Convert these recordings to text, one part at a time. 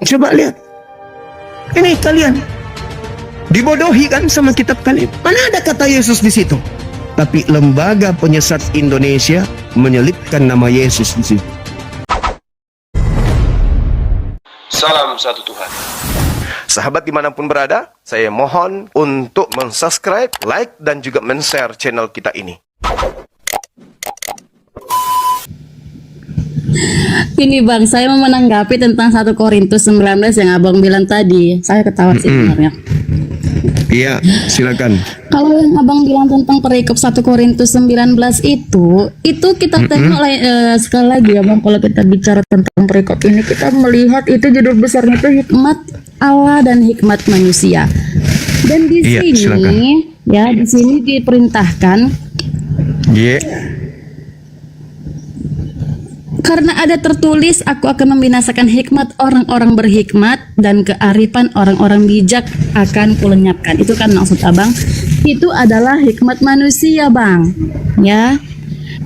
Coba lihat. Ini kalian dibodohi kan sama kitab kalian. Mana ada kata Yesus di situ? Tapi Lembaga Penyesat Indonesia menyelipkan nama Yesus di situ. Salam satu Tuhan. Sahabat dimanapun berada, saya mohon untuk mensubscribe, like, dan juga men-share channel kita ini. Ini Bang, saya mau menanggapi tentang 1 Korintus 19 yang Abang bilang tadi. Saya ketawa sih sebenarnya. Iya, silakan. Kalau yang Abang bilang tentang perikop 1 Korintus 19 itu kita tengok sekali lagi ya Bang, kalau kita bicara tentang perikop ini, kita melihat itu judul besarnya itu hikmat Allah dan hikmat manusia. Dan di sini silakan. ya, di sini diperintahkan karena ada tertulis, aku akan membinasakan hikmat orang-orang berhikmat dan kearifan orang-orang bijak akan kulenyapkan. Itu kan maksud Abang. Itu adalah hikmat manusia, Bang. Ya.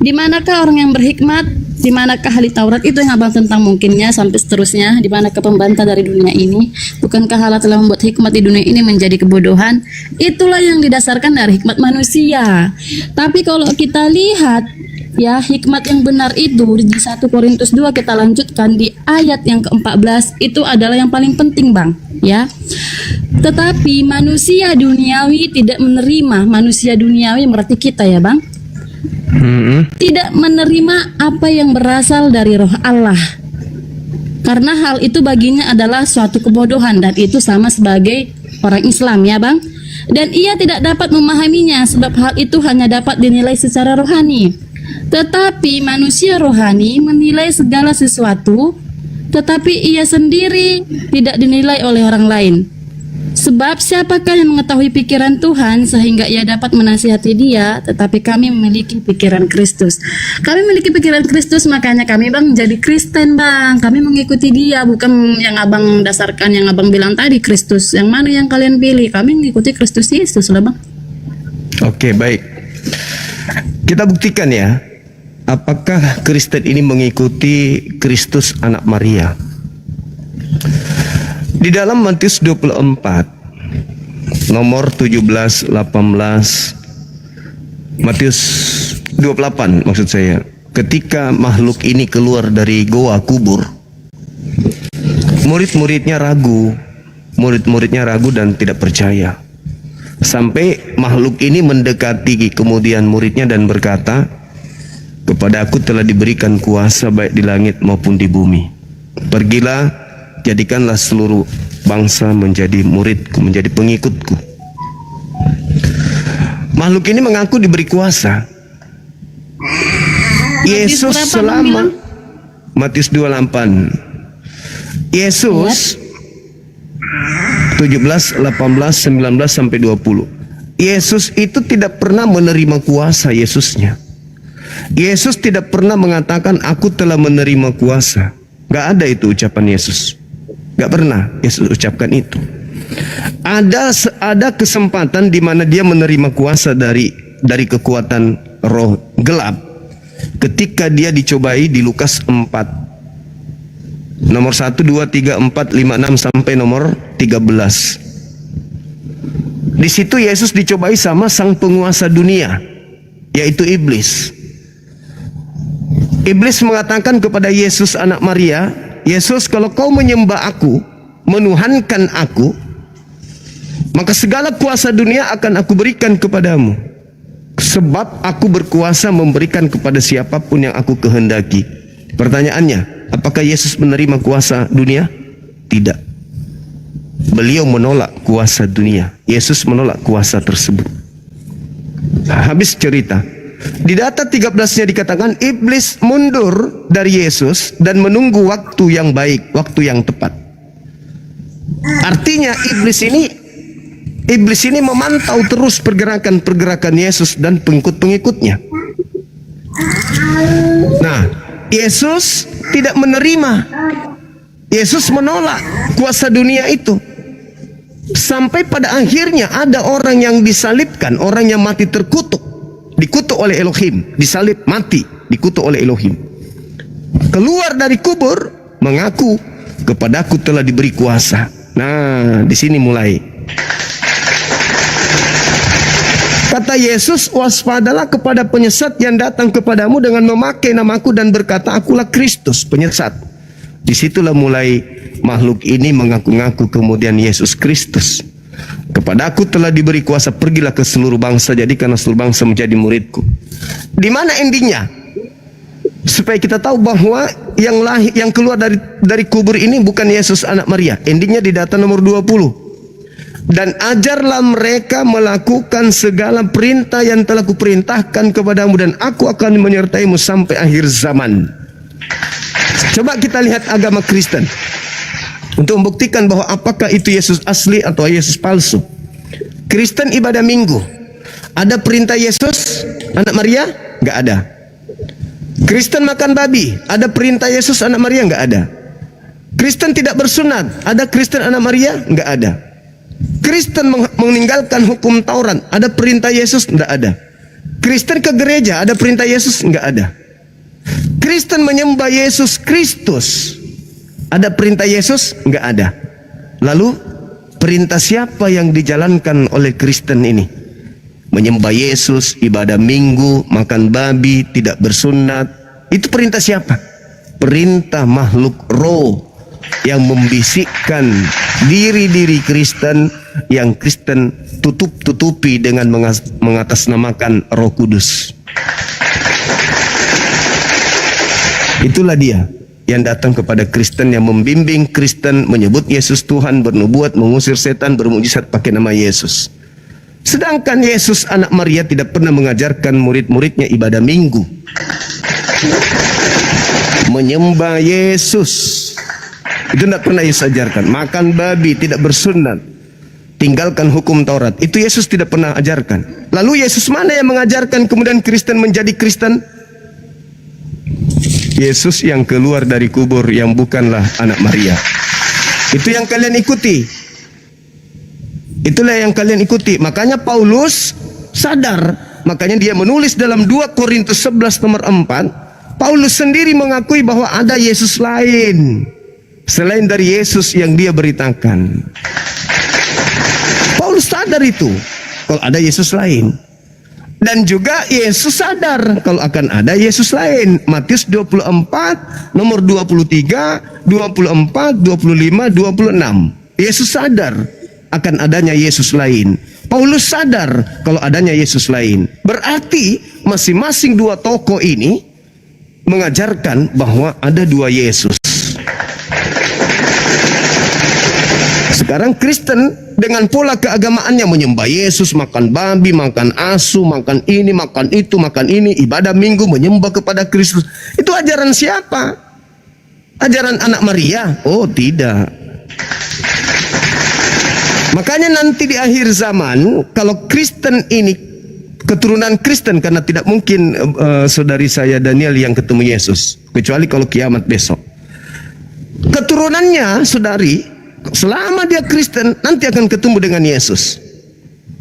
Di manakah orang yang berhikmat? Di manakah ahli Taurat? Itu yang Abang tentang mungkinnya sampai seterusnya. Di manakah pembantah dari dunia ini? Bukankah Allah telah membuat hikmat di dunia ini menjadi kebodohan? Itulah yang didasarkan dari hikmat manusia. Tapi kalau kita lihat ya, hikmat yang benar itu di 1 Korintus 2 kita lanjutkan di ayat yang ke-14 itu adalah yang paling penting Bang ya. Tetapi manusia duniawi tidak menerima, manusia duniawi berarti kita ya Bang, tidak menerima apa yang berasal dari roh Allah, karena hal itu baginya adalah suatu kebodohan dan itu sama sebagai orang Islam ya Bang. Dan ia tidak dapat memahaminya sebab hal itu hanya dapat dinilai secara rohani. Tetapi manusia rohani menilai segala sesuatu, tetapi ia sendiri tidak dinilai oleh orang lain. Sebab siapakah yang mengetahui pikiran Tuhan sehingga ia dapat menasihati dia? Tetapi kami memiliki pikiran Kristus. Kami memiliki pikiran Kristus, makanya kami Bang jadi Kristen Bang. Kami mengikuti dia, bukan yang Abang dasarkan, yang Abang bilang tadi Kristus. Yang mana yang kalian pilih? Kami mengikuti Kristus Yesus lah Bang. Oke, baik. Kita buktikan ya, apakah Kristen ini mengikuti Kristus anak Maria. Di dalam Matius 24 nomor 17, 18, Matius 28 maksud saya, ketika makhluk ini keluar dari goa kubur, murid-muridnya ragu dan tidak percaya. Sampai makhluk ini mendekati kemudian muridnya dan berkata, kepada aku telah diberikan kuasa baik di langit maupun di bumi. Pergilah, jadikanlah seluruh bangsa menjadi muridku, menjadi pengikutku. Makhluk ini mengaku diberi kuasa. Yesus selama Matius 28, Yesus 17, 18, 19 sampai 20. Yesus itu tidak pernah menerima kuasa Yesusnya. Yesus tidak pernah mengatakan aku telah menerima kuasa. Gak ada itu ucapan Yesus. Gak pernah Yesus ucapkan itu. Ada kesempatan di mana dia menerima kuasa dari kekuatan roh gelap ketika dia dicobai di Lukas 4. Nomor 1, 2, 3, 4, 5, 6 sampai nomor 13. Di situ Yesus dicobai sama sang penguasa dunia, yaitu iblis. Iblis mengatakan kepada Yesus anak Maria, Yesus, kalau kau menyembah aku, menuhankan aku, maka segala kuasa dunia akan aku berikan kepadamu. Sebab aku berkuasa memberikan kepada siapapun yang aku kehendaki. Pertanyaannya, apakah Yesus menerima kuasa dunia? Tidak. Beliau menolak kuasa dunia. Yesus menolak kuasa tersebut. Habis cerita. Di data 13-nya dikatakan iblis mundur dari Yesus dan menunggu waktu yang baik, waktu yang tepat. Artinya iblis ini memantau terus pergerakan Yesus dan pengikut-pengikutnya. Nah, Yesus tidak menerima. Yesus menolak kuasa dunia itu. Sampai pada akhirnya ada orang yang disalibkan, orang yang mati terkutuk, dikutuk oleh Elohim, disalib, mati, dikutuk oleh Elohim. Keluar dari kubur, mengaku kepadaku telah diberi kuasa. Nah, di sini mulai. Kata Yesus, waspadalah kepada penyesat yang datang kepadamu dengan memakai namaku dan berkata, akulah Kristus, penyesat. Disitulah mulai makhluk ini mengaku-ngaku kemudian Yesus Kristus. Kepadaku telah diberi kuasa, pergilah ke seluruh bangsa, jadikanlah seluruh bangsa menjadi muridku. Di mana endingnya? Supaya kita tahu bahwa yang keluar dari kubur ini bukan Yesus anak Maria. Endingnya di data nomor 20. Dan ajarlah mereka melakukan segala perintah yang telah kuperintahkan kepadamu, dan aku akan menyertaimu sampai akhir zaman. Coba kita lihat agama Kristen untuk membuktikan bahwa apakah itu Yesus asli atau Yesus palsu. Kristen ibadah minggu, ada perintah Yesus anak Maria? Nggak ada. Kristen makan babi, ada perintah Yesus anak Maria? Nggak ada. Kristen tidak bersunat, ada Kristen anak Maria? Nggak ada. Kristen meninggalkan hukum Taurat, ada perintah Yesus? Nggak ada. Kristen ke gereja, ada perintah Yesus? Nggak ada. Kristen menyembah Yesus Kristus, ada perintah Yesus? Nggak ada. Lalu perintah siapa yang dijalankan oleh Kristen ini? Menyembah Yesus, ibadah minggu, makan babi, tidak bersunat. Itu perintah siapa? Perintah makhluk roh yang membisikkan diri-diri Kristen, yang Kristen tutup-tutupi dengan mengatasnamakan Roh Kudus. Itulah dia yang datang kepada Kristen, yang membimbing Kristen menyebut Yesus Tuhan, bernubuat, mengusir setan, bermujizat pakai nama Yesus. Sedangkan Yesus anak Maria tidak pernah mengajarkan murid-muridnya ibadah minggu, menyembah Yesus. Itu tidak pernah Yesus ajarkan. Makan babi, tidak bersunat, tinggalkan hukum Taurat, itu Yesus tidak pernah ajarkan. Lalu Yesus mana yang mengajarkan kemudian Kristen menjadi Kristen? Yesus yang keluar dari kubur, yang bukanlah anak Maria. Itu yang kalian ikuti. Itulah yang kalian ikuti. Makanya Paulus sadar, makanya dia menulis dalam 2 Korintus 11 nomor 4, Paulus sendiri mengakui bahwa ada Yesus lain selain dari Yesus yang dia beritakan. Paulus sadar itu, kalau ada Yesus lain. Dan juga Yesus sadar kalau akan ada Yesus lain. Matius 24 nomor 23, 24, 25, 26. Yesus sadar akan adanya Yesus lain. Paulus sadar kalau adanya Yesus lain. Berarti masing-masing dua tokoh ini mengajarkan bahwa ada dua Yesus. Sekarang Kristen dengan pola keagamaannya menyembah Yesus, makan babi, makan asu, makan ini, makan itu, makan ini, ibadah minggu, menyembah kepada Kristus. Itu ajaran siapa? Ajaran anak Maria? Oh tidak. Makanya nanti di akhir zaman, kalau Kristen ini keturunan Kristen, karena tidak mungkin saudari saya Daniel yang ketemu Yesus, kecuali kalau kiamat besok. Keturunannya, saudari, selama dia Kristen, nanti akan ketemu dengan Yesus.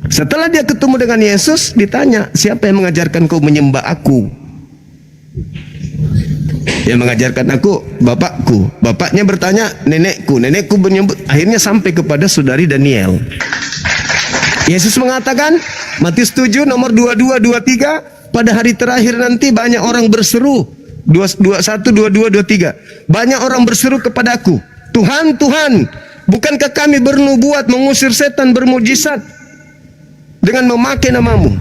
Setelah dia ketemu dengan Yesus, ditanya, siapa yang mengajarkan kau menyembah aku? Yang mengajarkan aku, bapakku. Bapaknya bertanya, nenekku. Nenekku menyebut, akhirnya sampai kepada saudari Daniel. Yesus mengatakan, Matius 7 nomor 22, 23, pada hari terakhir nanti banyak orang berseru, 21, 22, 23, banyak orang berseru kepadaku, Tuhan, Tuhan, bukankah kami bernubuat, mengusir setan, bermujizat dengan memakai namamu?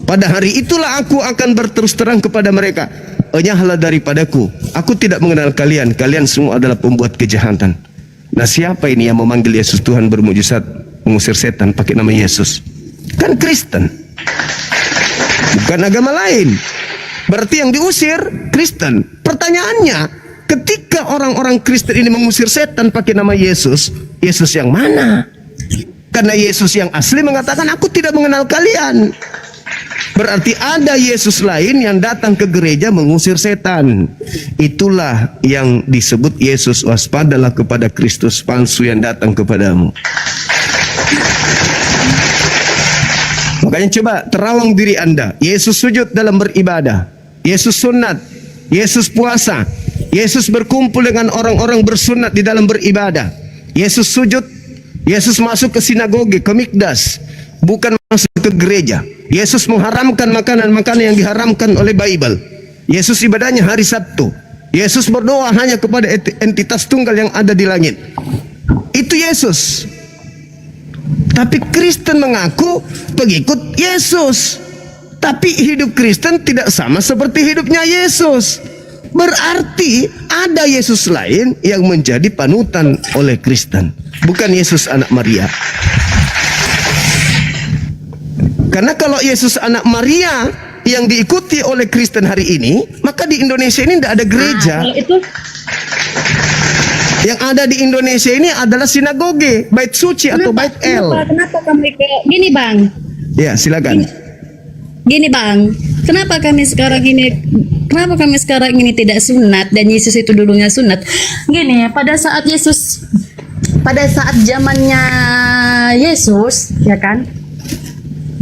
Pada hari itulah aku akan berterus terang kepada mereka, enyahlah daripadaku, aku tidak mengenal kalian, kalian semua adalah pembuat kejahatan. Nah, siapa ini yang memanggil Yesus Tuhan, bermujizat, mengusir setan pakai nama Yesus? Kan Kristen, bukan agama lain. Berarti yang diusir Kristen. Pertanyaannya, ketika orang-orang Kristen ini mengusir setan pakai nama Yesus, Yesus yang mana? Karena Yesus yang asli mengatakan, aku tidak mengenal kalian. Berarti ada Yesus lain yang datang ke gereja mengusir setan. Itulah yang disebut Yesus, waspadalah kepada Kristus palsu yang datang kepadamu. Makanya coba terawang diri Anda. Yesus sujud dalam beribadah, Yesus sunat, Yesus puasa, Yesus berkumpul dengan orang-orang bersunat di dalam beribadah. Yesus sujud, Yesus masuk ke sinagoge, ke mikdas, bukan masuk ke gereja. Yesus mengharamkan makanan-makanan yang diharamkan oleh Bible. Yesus ibadahnya hari Sabtu. Yesus berdoa hanya kepada entitas tunggal yang ada di langit. Itu Yesus. Tapi Kristen mengaku pengikut Yesus. Tapi hidup Kristen tidak sama seperti hidupnya Yesus. Berarti ada Yesus lain yang menjadi panutan oleh Kristen, bukan Yesus anak Maria. Karena kalau Yesus anak Maria yang diikuti oleh Kristen hari ini, maka di Indonesia ini tidak ada gereja. Kalau itu Yang ada di Indonesia ini adalah sinagoge, bait suci atau bait El. Kenapa kami gini bang? Ya, silakan. Gini bang, kenapa kami sekarang ini tidak sunat dan Yesus itu dulunya sunat? Gini, pada saat zamannya Yesus, ya kan?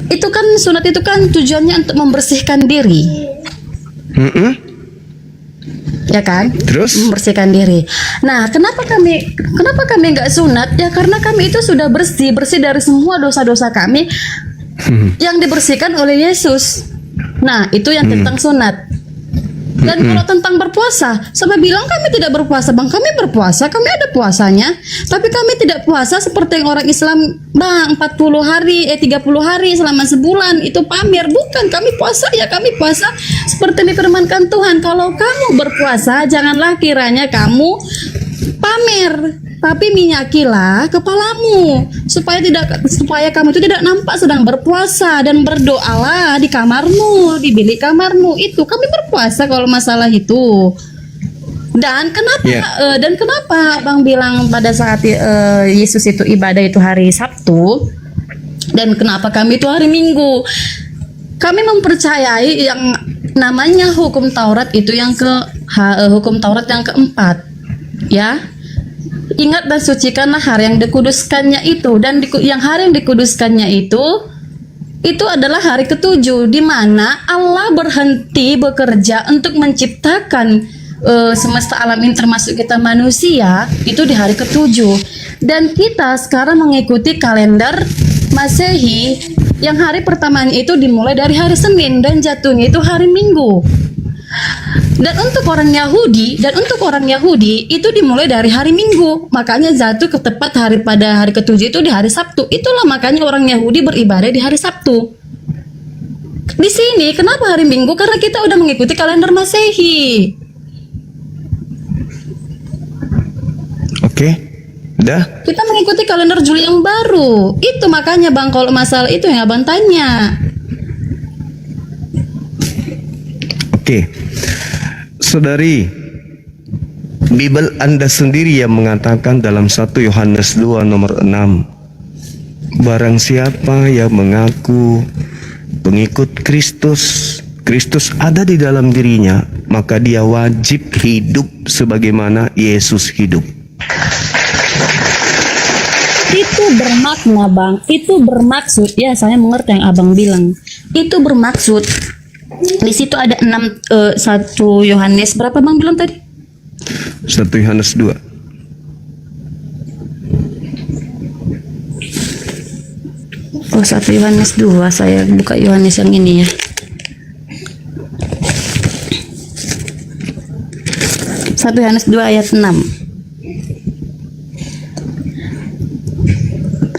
Itu kan sunat itu kan tujuannya untuk membersihkan diri. Ya kan? Terus? Membersihkan diri. Nah, kenapa kami nggak sunat? Ya karena kami itu sudah bersih dari semua dosa-dosa kami yang dibersihkan oleh Yesus. Nah, itu yang tentang sunat. Dan kalau tentang berpuasa, sama bilang kami tidak berpuasa, bang. Kami berpuasa, kami ada puasanya. Tapi kami tidak puasa seperti yang orang Islam, bang. 40 hari, 30 hari selama sebulan itu pamer. Bukan, kami puasa ya kami puasa seperti difirmankan Tuhan. Kalau kamu berpuasa, janganlah kiranya kamu pamer, tapi minyakilah kepalamu supaya kamu itu tidak nampak sedang berpuasa, dan berdoalah di kamarmu, di bilik kamarmu. Itu kami berpuasa kalau masalah itu. Dan kenapa bang bilang pada saat Yesus itu ibadah itu hari Sabtu, dan kenapa kami itu hari Minggu? Kami mempercayai yang namanya hukum Taurat itu hukum Taurat yang keempat. Ya, ingat dan sucikanlah hari yang dikuduskannya itu, dan yang hari yang dikuduskannya itu adalah hari ketujuh, di mana Allah berhenti bekerja untuk menciptakan semesta alam ini termasuk kita manusia itu di hari ketujuh. Dan kita sekarang mengikuti kalender Masehi yang hari pertamanya itu dimulai dari hari Senin dan jatuhnya itu hari Minggu. Dan untuk orang Yahudi itu dimulai dari hari Minggu, makanya jatuh ke tepat pada hari ketujuh itu di hari Sabtu. Itulah makanya orang Yahudi beribadah di hari Sabtu. Di sini kenapa hari Minggu? Karena kita udah mengikuti kalender Masehi. Oke, udah. Kita mengikuti kalender Juli yang baru. Itu makanya bang, kalau masalah itu yang abang tanya. Oke, saudari, Bible Anda sendiri yang mengatakan dalam 1 Yohanes 2 nomor 6, barang siapa yang mengaku pengikut Kristus ada di dalam dirinya, maka dia wajib hidup sebagaimana Yesus hidup. Itu bermakna bang, itu bermaksud, ya saya mengerti yang abang bilang. Itu bermaksud, di situ ada 1 Yohanes berapa bang bilang tadi? 1 Yohanes 2. Oh, 1 Yohanes 2, saya buka Yohanes yang ini ya. Satu Yohanes 2 ayat 6.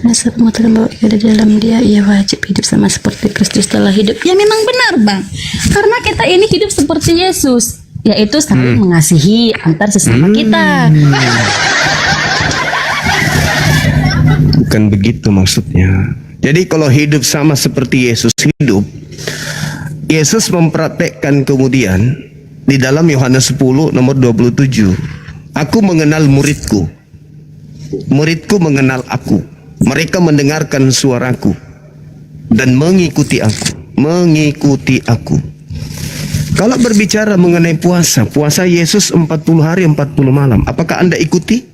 Rasa pengetahuan bahwa ada di dalam dia, ia wajib hidup sama seperti Kristus telah hidup. Ya memang benar bang, karena kita ini hidup seperti Yesus, yaitu saling mengasihi antar sesama kita. Bukan begitu maksudnya. Jadi kalau hidup sama seperti Yesus hidup, Yesus mempraktekkan kemudian di dalam Yohanes 10 nomor 27. Aku mengenal muridku, muridku mengenal aku. Mereka mendengarkan suaraku dan mengikuti aku. Kalau berbicara mengenai puasa Yesus 40 hari 40 malam, apakah Anda ikuti?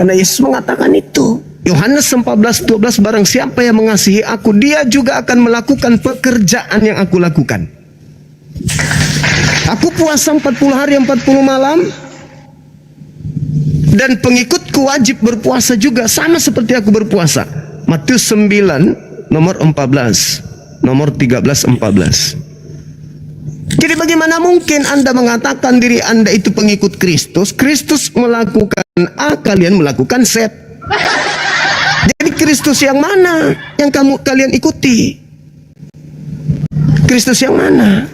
Karena Yesus mengatakan itu. Yohanes 14:12, barang siapa yang mengasihi aku, dia juga akan melakukan pekerjaan yang aku lakukan. Aku puasa 40 hari 40 malam, dan pengikutku wajib berpuasa juga sama seperti aku berpuasa. Matius 9 nomor 14, nomor 13-14. Jadi bagaimana mungkin Anda mengatakan diri Anda itu pengikut Kristus? Kristus melakukan A, kalian melakukan Z. Jadi Kristus yang mana yang kalian ikuti? Kristus yang mana?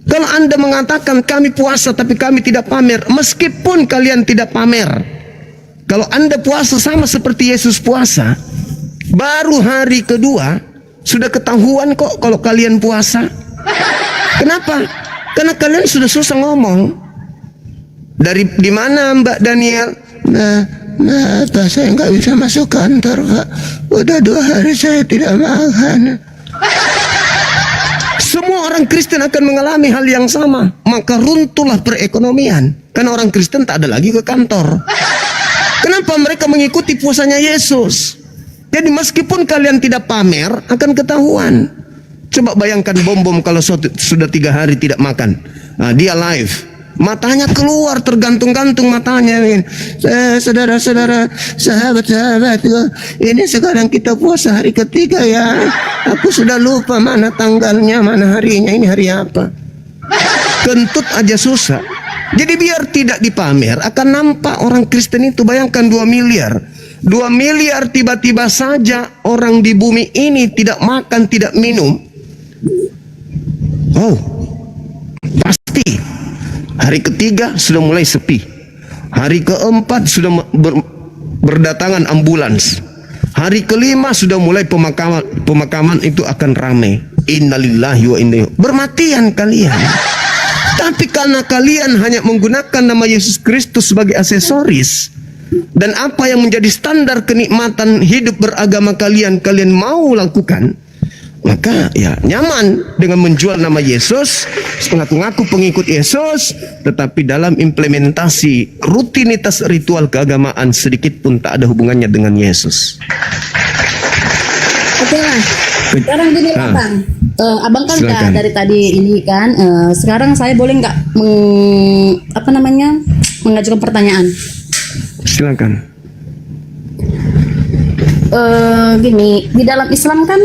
Kalau Anda mengatakan kami puasa tapi kami tidak pamer, meskipun kalian tidak pamer, kalau Anda puasa sama seperti Yesus puasa, baru hari kedua sudah ketahuan kok kalau kalian puasa. Kenapa? Karena kalian sudah susah ngomong. Di mana Mbak Daniel? Pak, saya nggak bisa masuk kantor, Pak. Udah 2 hari saya tidak makan. Semua orang Kristen akan mengalami hal yang sama. Maka runtuhlah perekonomian. Karena orang Kristen tak ada lagi ke kantor. Kenapa mereka mengikuti puasanya Yesus? Jadi meskipun kalian tidak pamer, akan ketahuan. Coba bayangkan bom kalau sudah 3 hari tidak makan. Nah, dia live, matanya keluar, tergantung-gantung matanya. Saudara-saudara, sahabat-sahabat, ini sekarang kita puasa hari ketiga ya. Aku sudah lupa mana tanggalnya, mana harinya, ini hari apa. Kentut aja susah. Jadi biar tidak dipamer, akan nampak orang Kristen itu. Bayangkan 2 miliar. 2 miliar tiba-tiba saja orang di bumi ini tidak makan, tidak minum. Oh, pasti hari ketiga sudah mulai sepi. Hari keempat sudah berdatangan ambulans. Hari kelima sudah mulai pemakaman itu akan ramai. Innalillahi wa inna ilaihi. Bermatian kalian. Tapi karena kalian hanya menggunakan nama Yesus Kristus sebagai aksesoris, dan apa yang menjadi standar kenikmatan hidup beragama kalian mau lakukan, maka ya nyaman dengan menjual nama Yesus, mengaku-ngaku pengikut Yesus, tetapi dalam implementasi rutinitas ritual keagamaan sedikit pun tak ada hubungannya dengan Yesus. Oke lah. Sekarang gini lah Bang, Abang kan udah dari tadi ini kan, sekarang saya boleh nggak mengajukan pertanyaan? Silakan. Gini, di dalam Islam kan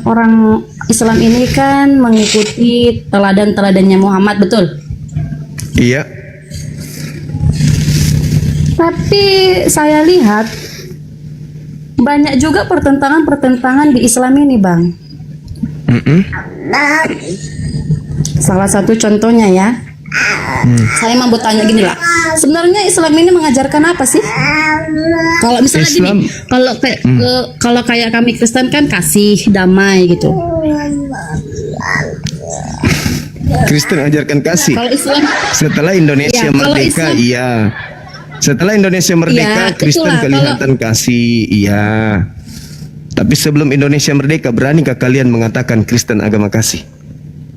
orang Islam ini kan mengikuti teladan-teladannya Muhammad, betul? Iya. Tapi saya lihat banyak juga pertentangan-pertentangan di Islam ini, Bang. Salah satu contohnya ya, saya mau bertanya gini lah. Sebenarnya Islam ini mengajarkan apa sih? Kalau misalnya Islam, gini, kalau kayak kami Kristen kan kasih, damai gitu. Kristen ajarkan kasih. Kalau Islam, Setelah Indonesia Ya, kalau merdeka, Islam- iya. Setelah Indonesia merdeka, Iya, Kristen itulah, kelihatan kasih, iya. Tapi sebelum Indonesia merdeka, beranikah kalian mengatakan Kristen agama kasih?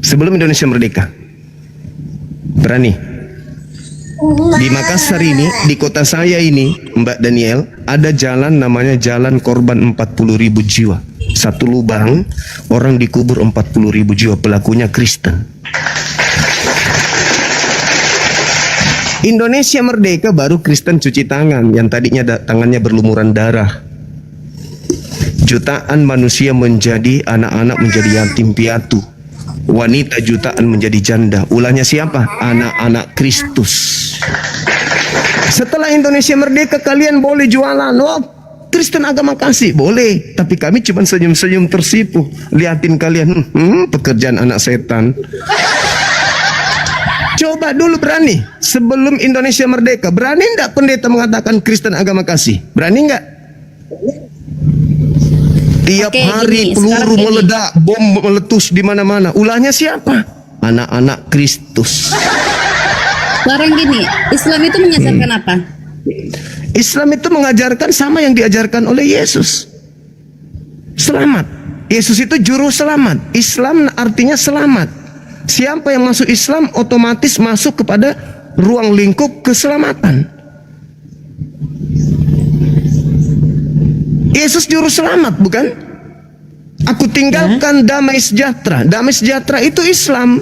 Sebelum Indonesia merdeka, berani? Di Makassar ini, di kota saya ini, Mbak Daniel, ada jalan namanya Jalan Korban 40.000 jiwa. Satu lubang, orang dikubur 40.000 jiwa, pelakunya Kristen. Indonesia merdeka baru Kristen cuci tangan, yang tadinya tangannya berlumuran darah. Jutaan manusia menjadi anak-anak menjadi yatim piatu. Wanita jutaan menjadi janda. Ulahnya siapa? Anak-anak Kristus. Setelah Indonesia merdeka, kalian boleh jualan. Oh, Kristen agama kasih boleh, tapi kami cuma senyum-senyum tersipu. Liatin kalian, pekerjaan anak setan. Coba dulu berani sebelum Indonesia merdeka, berani enggak pendeta mengatakan Kristen agama kasih? Berani enggak? Tiap Oke, hari gini, peluru sekarang gini. meledak, bom meletus di mana-mana. Ulahnya siapa? Anak-anak Kristus. sekarang gini, Islam itu mengajarkan apa? Islam itu mengajarkan sama yang diajarkan oleh Yesus. Selamat. Yesus itu juru selamat. Islam artinya selamat. Siapa yang masuk Islam otomatis masuk kepada ruang lingkup keselamatan. Yesus juru selamat, bukan? Aku tinggalkan damai sejahtera. Damai sejahtera itu Islam.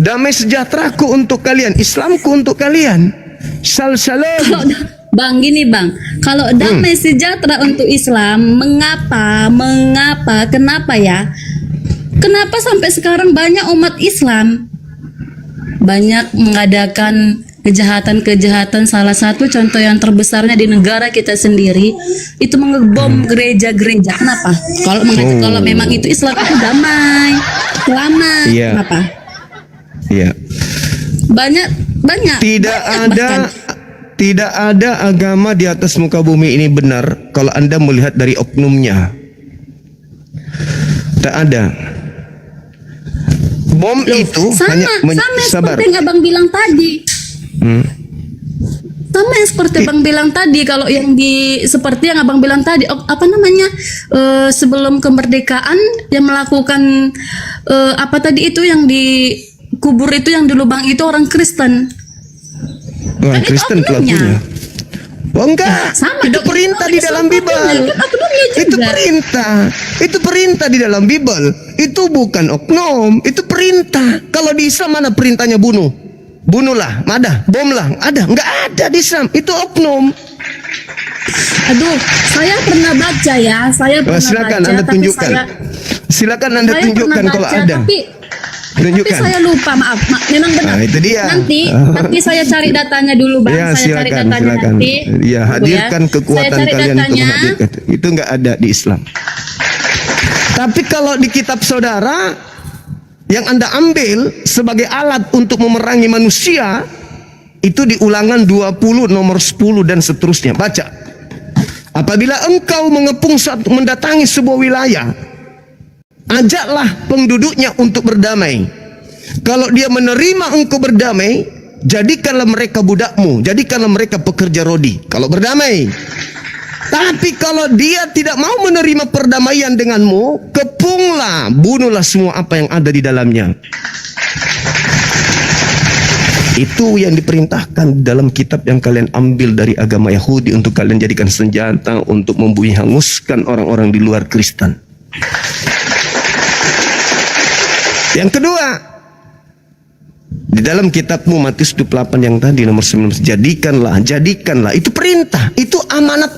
Damai sejahteraku untuk kalian, Islamku untuk kalian. Shalom. Kalau Bang, gini Bang, kalau damai sejahtera untuk Islam, kenapa ya? Kenapa sampai sekarang banyak umat Islam banyak mengadakan kejahatan-kejahatan? Salah satu contoh yang terbesarnya di negara kita sendiri itu mengebom gereja-gereja. Kenapa? Kalau memang itu Islam itu damai, selamat. Iya. Kenapa? Iya. Banyak. Tidak ada agama di atas muka bumi ini benar kalau Anda melihat dari oknumnya. Tak ada. Bom itu sama sabar. seperti yang Abang bilang tadi. Sama yang seperti Abang bilang tadi, kalau yang seperti yang Abang bilang tadi, apa namanya, sebelum kemerdekaan yang melakukan apa tadi itu yang di kubur itu, yang di lubang itu orang Kristen. Orang Kan Kristen itu oknumnya. pelakunya. Oh enggak, Sama, itu perintah di dalam Bible. Itu perintah di dalam Bible. Itu bukan oknum, itu perintah. Kalau di Islam mana perintahnya bunuh? Bunuhlah, ada, bomlah, ada, enggak ada di Islam. Itu oknum. Aduh, saya pernah baca ya, Silakan baca, Anda tapi tunjukkan. Silakan Anda saya tunjukkan pernah kalau baca, ada. tapi Tunjukkan. saya lupa, maaf. Memang benar. Nah, itu dia. Nanti saya cari datanya dulu, Bang. Ya, Saya cari silakan. datanya nanti. Ya, hadirkan Saya kekuatan cari kalian untuk datanya. menghadirkan. Itu enggak ada di Islam. Tapi kalau di kitab saudara yang Anda ambil sebagai alat untuk memerangi manusia, itu di Ulangan 20 nomor 10 dan seterusnya. Baca. Apabila engkau mengepung mendatangi sebuah wilayah, ajaklah penduduknya untuk berdamai. Kalau dia menerima engkau berdamai, jadikanlah mereka budakmu, jadikanlah mereka pekerja rodi. Kalau berdamai. Tapi kalau dia tidak mau menerima perdamaian denganmu, kepunglah, bunuhlah semua apa yang ada di dalamnya. Itu yang diperintahkan dalam kitab yang kalian ambil dari agama Yahudi untuk kalian jadikan senjata untuk membunuh, hanguskan orang-orang di luar Kristen. Yang kedua, di dalam kitabmu Matius 28 yang tadi nomor 19, jadikanlah, itu perintah, itu amanat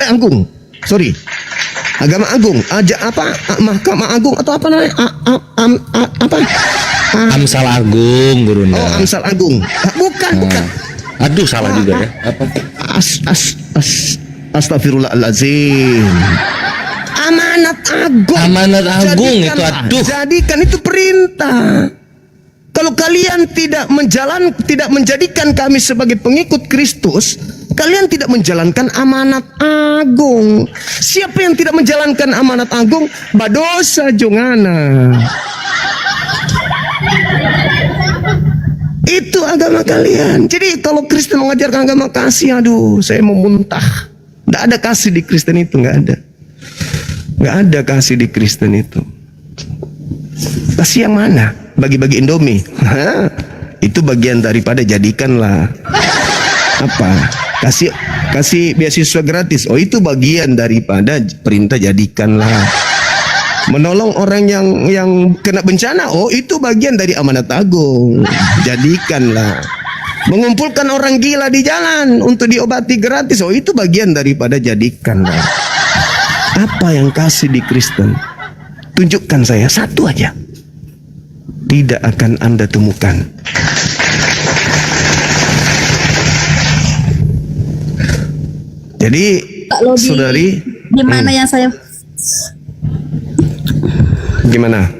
agung. Sorry. Agama agung, Mahkamah Agung atau apa namanya? Amsal Agung, gurunya. Oh, Amsal Agung. Bukan. Aduh, salah juga ya. Apa? Astagfirullahaladzim. Amanat agung itu, aduh. Jadikan itu perintah. Kalau kalian tidak menjadikan kami sebagai pengikut Kristus, kalian tidak menjalankan amanat agung. Siapa yang tidak menjalankan amanat agung, badosa jongana. Itu agama kalian. Jadi kalau Kristen mengajarkan agama kasih, aduh, saya mau muntah. Tidak ada kasih di Kristen itu, nggak ada. Nggak ada kasih di Kristen itu. Kasih yang mana? Bagi-bagi Indomie. Itu bagian daripada jadikanlah. Apa? Kasih beasiswa gratis. Oh, itu bagian daripada perintah jadikanlah. Menolong orang yang kena bencana. Oh, itu bagian dari amanat agung. Jadikanlah. Mengumpulkan orang gila di jalan untuk diobati gratis. Oh, itu bagian daripada jadikanlah. Apa yang kasih di Kristen? Tunjukkan saya satu aja. Tidak akan Anda temukan. Jadi, saudari, gimana yang saya gimana?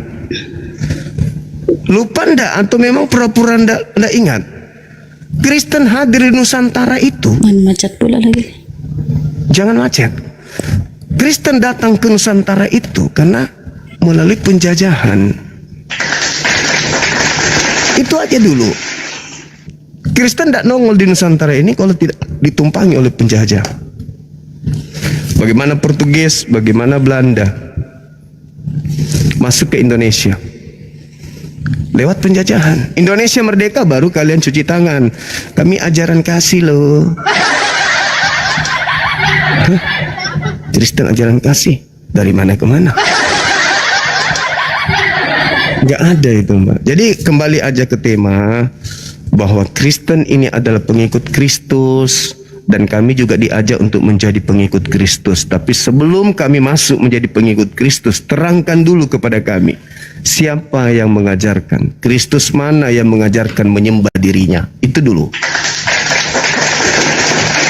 Lupa ndak atau memang pura-pura ndak ingat? Kristen hadir di Nusantara itu. macet pula lagi. Jangan macet. Kristen datang ke Nusantara itu karena melalui penjajahan. Itu aja dulu. Kristen tidak nongol di Nusantara ini kalau tidak ditumpangi oleh penjajah. Bagaimana Portugis, bagaimana Belanda masuk ke Indonesia lewat penjajahan. Indonesia merdeka baru kalian cuci tangan. Kami ajaran kasih loh. Kristen ajaran kasih dari mana ke mana? Nggak ada itu, Mbak. Jadi kembali aja ke tema bahwa Kristen ini adalah pengikut Kristus, dan kami juga diajak untuk menjadi pengikut Kristus. Tapi sebelum kami masuk menjadi pengikut Kristus, terangkan dulu kepada kami, siapa yang mengajarkan? Kristus mana yang mengajarkan menyembah dirinya? Itu dulu.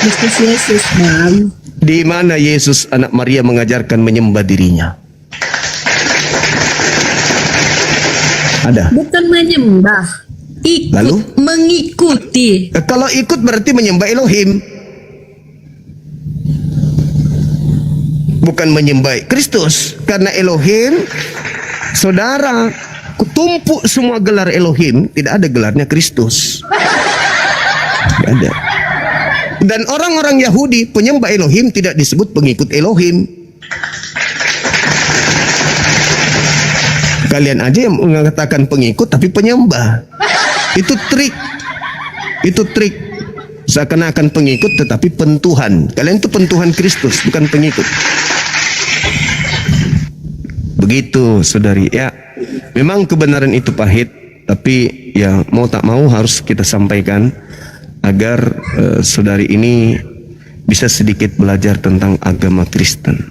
Kristus Yesus, Bang. Di mana Yesus anak Maria mengajarkan menyembah dirinya? Ada. Bukan menyembah, ikut, Lalu? mengikuti. Kalau ikut berarti menyembah Elohim, bukan menyembah Kristus. Karena Elohim, saudara, kutumpuk semua gelar Elohim, tidak ada gelarnya Kristus. Tidak ada. Dan orang-orang Yahudi penyembah Elohim tidak disebut pengikut Elohim. Kalian aja yang mengatakan pengikut tapi penyembah. Itu trik. Itu trik. Seakan-akan pengikut tetapi pentuhan. Kalian itu pentuhan Kristus, bukan pengikut. Begitu, saudari. Ya, memang kebenaran itu pahit, tapi ya mau tak mau harus kita sampaikan agar saudari ini bisa sedikit belajar tentang agama Kristen.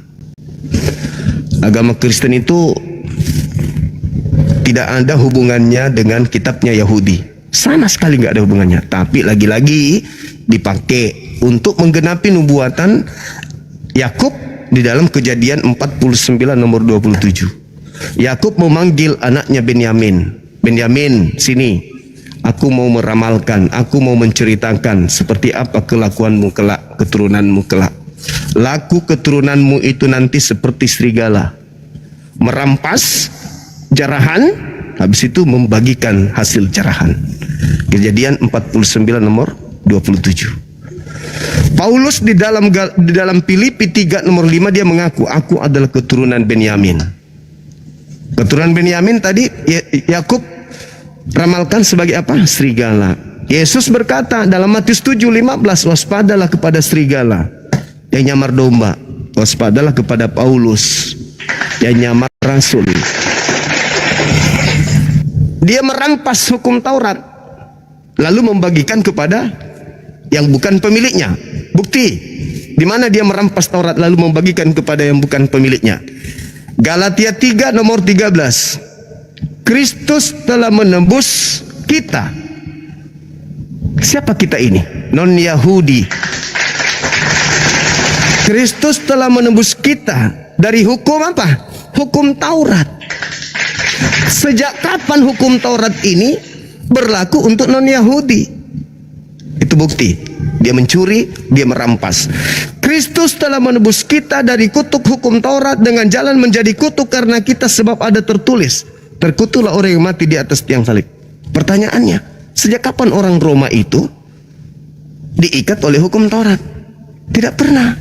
Agama Kristen itu tidak ada hubungannya dengan kitabnya Yahudi, sama sekali nggak ada hubungannya. Tapi lagi-lagi dipakai untuk menggenapi nubuatan Yakub di dalam Kejadian 49 nomor 27. Yakub memanggil anaknya Benyamin. Benyamin, sini. Aku mau meramalkan, aku mau menceritakan seperti apa kelakuanmu kelak, keturunanmu kelak. Laku keturunanmu itu nanti seperti serigala, merampas jarahan, habis itu membagikan hasil jarahan. Kejadian 49 nomor 27. Paulus di dalam Filipi 3 nomor 5 dia mengaku, aku adalah keturunan Benyamin. Keturunan Benyamin tadi Yakub ramalkan sebagai apa? Serigala. Yesus berkata dalam Matius 7:15, waspadalah kepada serigala yang nyamar domba, waspadalah kepada Paulus yang nyamar rasul. Dia merampas hukum Taurat lalu membagikan kepada yang bukan pemiliknya. Bukti di mana dia merampas Taurat lalu membagikan kepada yang bukan pemiliknya. Galatia 3 nomor 13. Kristus telah menembus kita. Siapa kita ini? Non-Yahudi. Kristus telah menembus kita dari hukum apa? Hukum Taurat. Sejak kapan hukum Taurat ini berlaku untuk non-Yahudi? Itu bukti. Dia mencuri, dia merampas. Kristus telah menebus kita dari kutuk hukum Taurat dengan jalan menjadi kutuk karena kita, sebab ada tertulis, terkutuklah orang yang mati di atas tiang salib. Pertanyaannya, sejak kapan orang Roma itu diikat oleh hukum Taurat? Tidak pernah.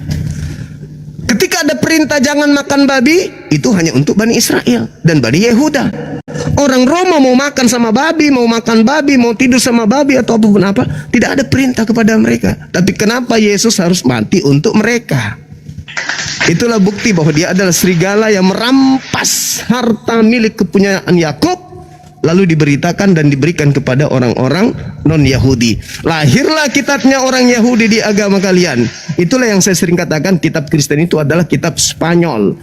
Ketika ada perintah jangan makan babi, itu hanya untuk Bani Israel dan Bani Yehuda. Orang Roma mau makan sama babi, mau makan babi, mau tidur sama babi atau apapun apa, tidak ada perintah kepada mereka. Tapi kenapa Yesus harus mati untuk mereka? Itulah bukti bahwa dia adalah serigala yang merampas harta milik kepunyaan Yakub, lalu diberitakan dan diberikan kepada orang-orang non-Yahudi. Lahirlah kitabnya orang Yahudi di agama kalian. Itulah yang saya sering katakan, kitab Kristen itu adalah kitab Spanyol,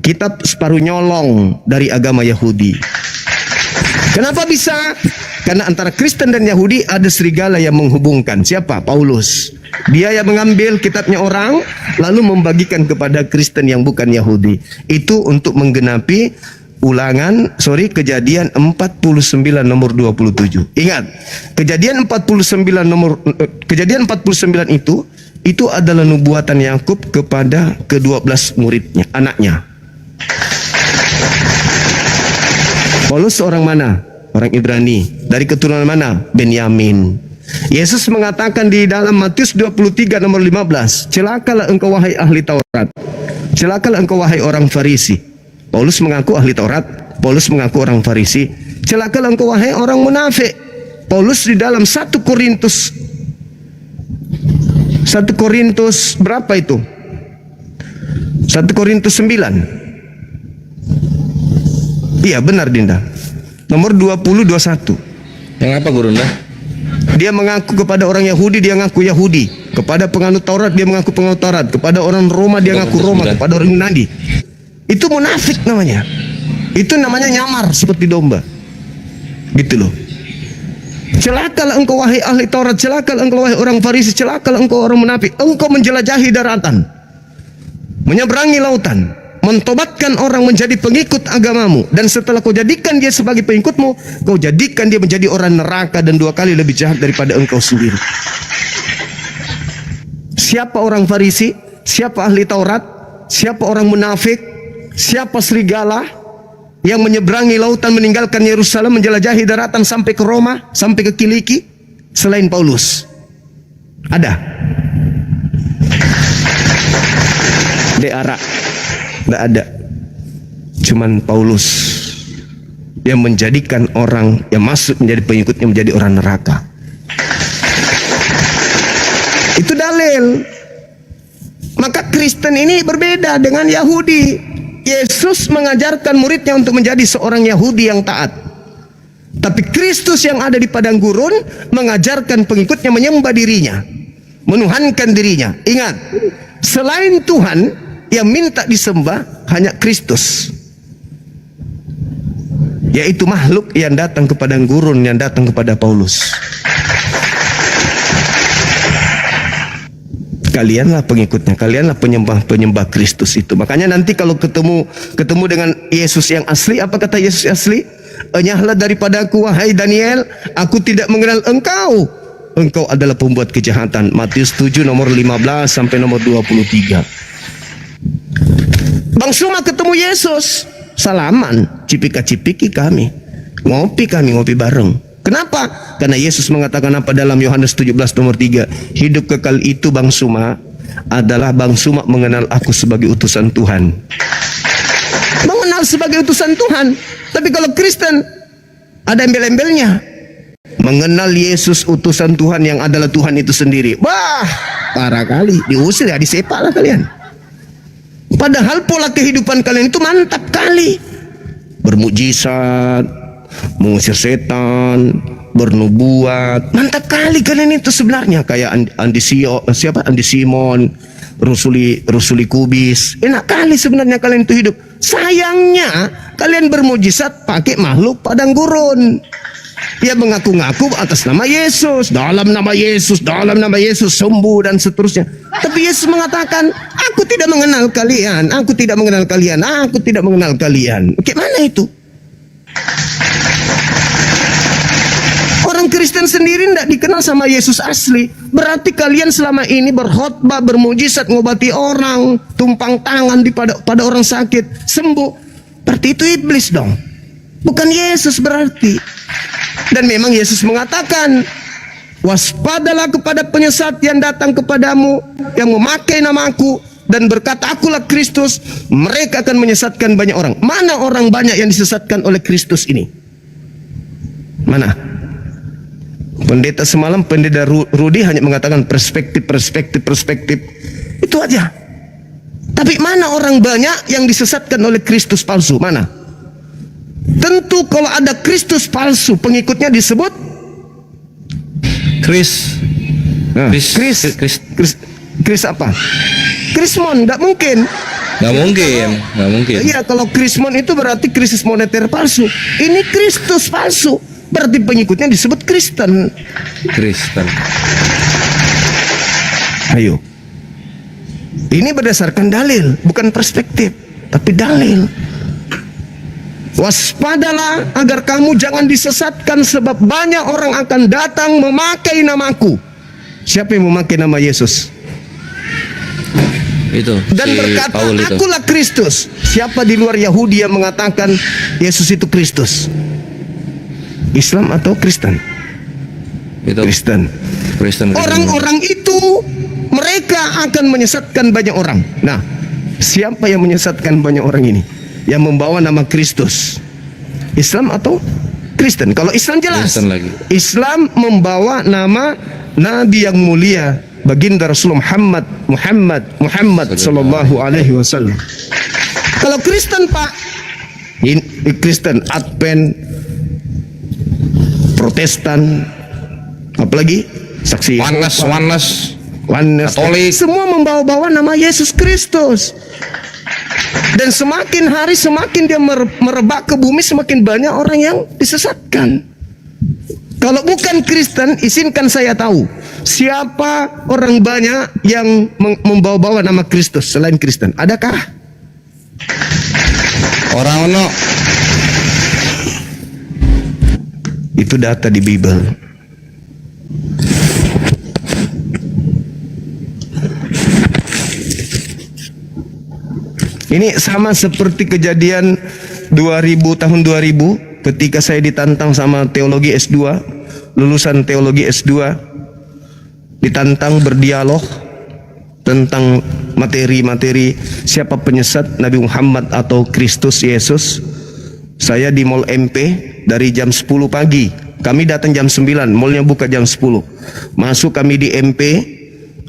kitab separuh nyolong dari agama Yahudi. Kenapa bisa? Karena antara Kristen dan Yahudi ada serigala yang menghubungkan. Siapa? Paulus. Dia yang mengambil kitabnya orang lalu membagikan kepada Kristen yang bukan Yahudi. Itu untuk menggenapi Kejadian 49 nomor 27. Ingat, Kejadian 49 itu adalah nubuatan Yakub kepada ke-12 muridnya, anaknya. Paulus orang mana? Orang Ibrani. Dari keturunan mana? Benyamin. Yesus mengatakan di dalam Matius 23 nomor 15, celakalah engkau wahai ahli Taurat, celakalah engkau wahai orang Farisi. Paulus mengaku ahli Taurat, Paulus mengaku orang Farisi. Celakalah engkau wahai orang munafik. Paulus di dalam 1 Korintus berapa itu? 1 Korintus 9. Iya benar Dinda. Nomor 20-21. Yang apa Gurunda? Dia mengaku kepada orang Yahudi, dia ngaku Yahudi. Kepada penganut Taurat, dia mengaku penganut Taurat. Kepada orang Roma, dia ngaku Roma. Kepada orang Yunani. Itu munafik namanya. Itu namanya nyamar seperti domba. Gitu loh. Celakalah engkau wahai ahli Taurat, celakalah engkau wahai orang Farisi, celakalah engkau orang munafik. Engkau menjelajahi daratan, menyeberangi lautan, mentobatkan orang menjadi pengikut agamamu, dan setelah kau jadikan dia sebagai pengikutmu, kau jadikan dia menjadi orang neraka dan 2 kali lebih jahat daripada engkau sendiri. Siapa orang Farisi? Siapa ahli Taurat? Siapa orang munafik? Siapa serigala yang menyeberangi lautan, meninggalkan Yerusalem, menjelajahi daratan sampai ke Roma, sampai ke Kiliki, selain Paulus? Ada? Deara? Tidak ada. Cuman Paulus yang menjadikan orang yang masuk menjadi pengikutnya menjadi orang neraka. Itu dalil. Maka Kristen ini berbeda dengan Yahudi. Yesus mengajarkan muridnya untuk menjadi seorang Yahudi yang taat. Tapi Kristus yang ada di padang gurun mengajarkan pengikutnya menyembah dirinya, menuhankan dirinya. Ingat, selain Tuhan yang minta disembah hanya Kristus, yaitu makhluk yang datang ke padang gurun, yang datang kepada Paulus. Kalianlah pengikutnya, kalianlah penyembah Kristus itu. Makanya nanti kalau ketemu dengan Yesus yang asli, apa kata Yesus asli? Enyahlah daripadaku wahai Daniel, aku tidak mengenal engkau. Engkau adalah pembuat kejahatan. Matius 7 nomor 15 sampai nomor 23. Bang Suma ketemu Yesus, salaman, cipika-cipiki kami ngopi bareng. Kenapa? Karena Yesus mengatakan apa dalam Yohanes 17 nomor 3? Hidup kekal itu Bang Suma adalah Bang Suma mengenal aku sebagai utusan Tuhan. Mengenal sebagai utusan Tuhan. Tapi kalau Kristen ada embel-embelnya. Mengenal Yesus utusan Tuhan yang adalah Tuhan itu sendiri. Wah, parah kali. Diusir ya, disepak lah kalian. Padahal pola kehidupan kalian itu mantap kali. Bermukjizat, mengusir setan, bernubuat. Mantap kali kalian itu sebenarnya. Kayak Andi Simon, Rusuli Kubis. Enak kali sebenarnya kalian itu hidup. Sayangnya kalian bermukjizat pakai makhluk padang gurun. Dia mengaku-ngaku atas nama Yesus, dalam nama Yesus sembuh dan seterusnya. Tapi Yesus mengatakan, aku tidak mengenal kalian, aku tidak mengenal kalian, aku tidak mengenal kalian. Bagaimana itu? Orang Kristen sendiri tidak dikenal sama Yesus asli. Berarti kalian selama ini berkhotbah, bermujizat, ngobati orang, tumpang tangan pada orang sakit, sembuh. Berarti itu iblis dong. Bukan Yesus berarti. Dan memang Yesus mengatakan, waspadalah kepada penyesat yang datang kepadamu, yang memakai namaku dan berkata akulah Kristus. Mereka akan menyesatkan banyak orang. Mana orang banyak yang disesatkan oleh Kristus ini? Mana? Pendeta semalam, pendeta Rudi hanya mengatakan perspektif. Itu aja. Tapi mana orang banyak yang disesatkan oleh Kristus palsu? Mana? Tentu kalau ada Kristus palsu, pengikutnya disebut Kris apa? Krismon, nggak mungkin. Nggak mungkin. Iya, kalau Krismon itu berarti krisis moneter palsu. Ini Kristus palsu, berarti pengikutnya disebut Kristen. Ayo, ini berdasarkan dalil, bukan perspektif, tapi dalil. Waspadalah agar kamu jangan disesatkan, sebab banyak orang akan datang memakai namaku. Siapa yang memakai nama Yesus? Itu. Dan berkata, akulah Kristus. Siapa di luar Yahudi yang mengatakan Yesus itu Kristus? Islam atau Kristen? Itu. Kristen. Orang-orang itu mereka akan menyesatkan banyak orang. Nah, siapa yang menyesatkan banyak orang ini? Yang membawa nama Kristus, Islam atau Kristen? Kalau Islam jelas, Kristen lagi. Islam membawa nama Nabi yang mulia baginda Rasulullah Muhammad sallallahu alaihi wasallam. Kalau Kristen Pak, ini Kristen, Advent, Protestan, apalagi saksi Oneness, Katolik, semua membawa-bawa nama Yesus Kristus. Dan semakin hari semakin dia merebak ke bumi, semakin banyak orang yang disesatkan. Kalau bukan Kristen, izinkan saya tahu siapa orang banyak yang membawa-bawa nama Kristus selain Kristen? Adakah? orang ono. Itu data di Bible. Ini sama seperti kejadian tahun 2000 ketika saya ditantang sama teologi S2, lulusan teologi S2, ditantang berdialog tentang materi-materi siapa penyesat, Nabi Muhammad atau Kristus Yesus. Saya di Mall MP dari jam 10 pagi. Kami datang jam 9, mallnya buka jam 10. Masuk kami di MP,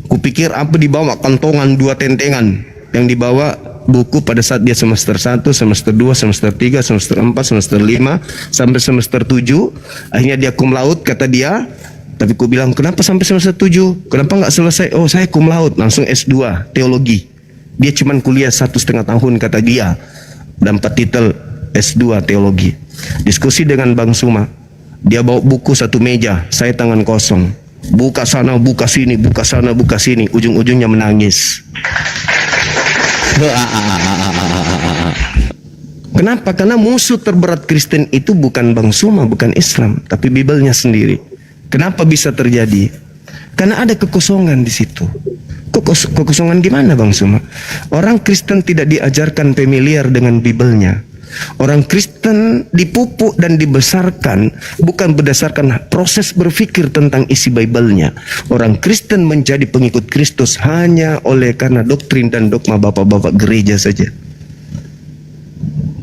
kupikir apa dibawa, kantongan 2 tentengan. Yang dibawa buku pada saat dia semester 1, semester 2, semester 3, semester 4, semester 5, sampai semester 7. Akhirnya dia cum laude, kata dia. Tapi ku bilang, kenapa sampai semester 7? Kenapa nggak selesai? Oh, saya cum laude, langsung S2 teologi. Dia cuman kuliah 1,5 tahun, kata dia. Dapat titel S2 teologi. Diskusi dengan Bang Suma. Dia bawa buku 1 meja, saya tangan kosong. Buka sana, buka sini, buka sana, buka sini. Ujung-ujungnya menangis. Kenapa? Karena musuh terberat Kristen itu bukan Bang Suma, bukan Islam, tapi Biblenya sendiri. Kenapa bisa terjadi? Karena ada kekosongan di situ. Kekosongan gimana Bang Suma? Orang Kristen tidak diajarkan familiar dengan Biblenya. Orang Kristen dipupuk dan dibesarkan bukan berdasarkan proses berpikir tentang isi Biblenya. Orang Kristen menjadi pengikut Kristus hanya oleh karena doktrin dan dogma bapak-bapak gereja saja.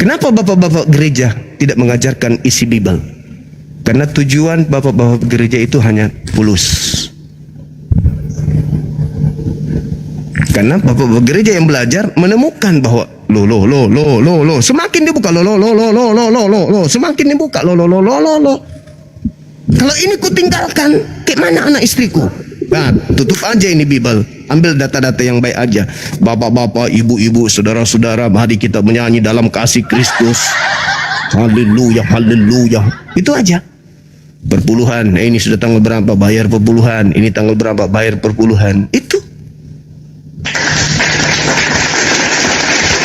Kenapa bapak-bapak gereja tidak mengajarkan isi Bible? Karena tujuan bapak-bapak gereja itu hanya pulus. Karena bapak-bapak gereja yang belajar menemukan bahwa lo semakin dibuka lo semakin dibuka lo. Kalau ini ku tinggalkan, kayak mana anak istriku? Nah, tutup aja ini Bible. Ambil data-data yang baik aja. Bapak-bapak, ibu-ibu, saudara-saudara, mari kita menyanyi dalam kasih Kristus. Haleluya, haleluya. Itu aja. Perpuluhan. Ini sudah tanggal berapa bayar perpuluhan. Ini tanggal berapa bayar perpuluhan. Itu.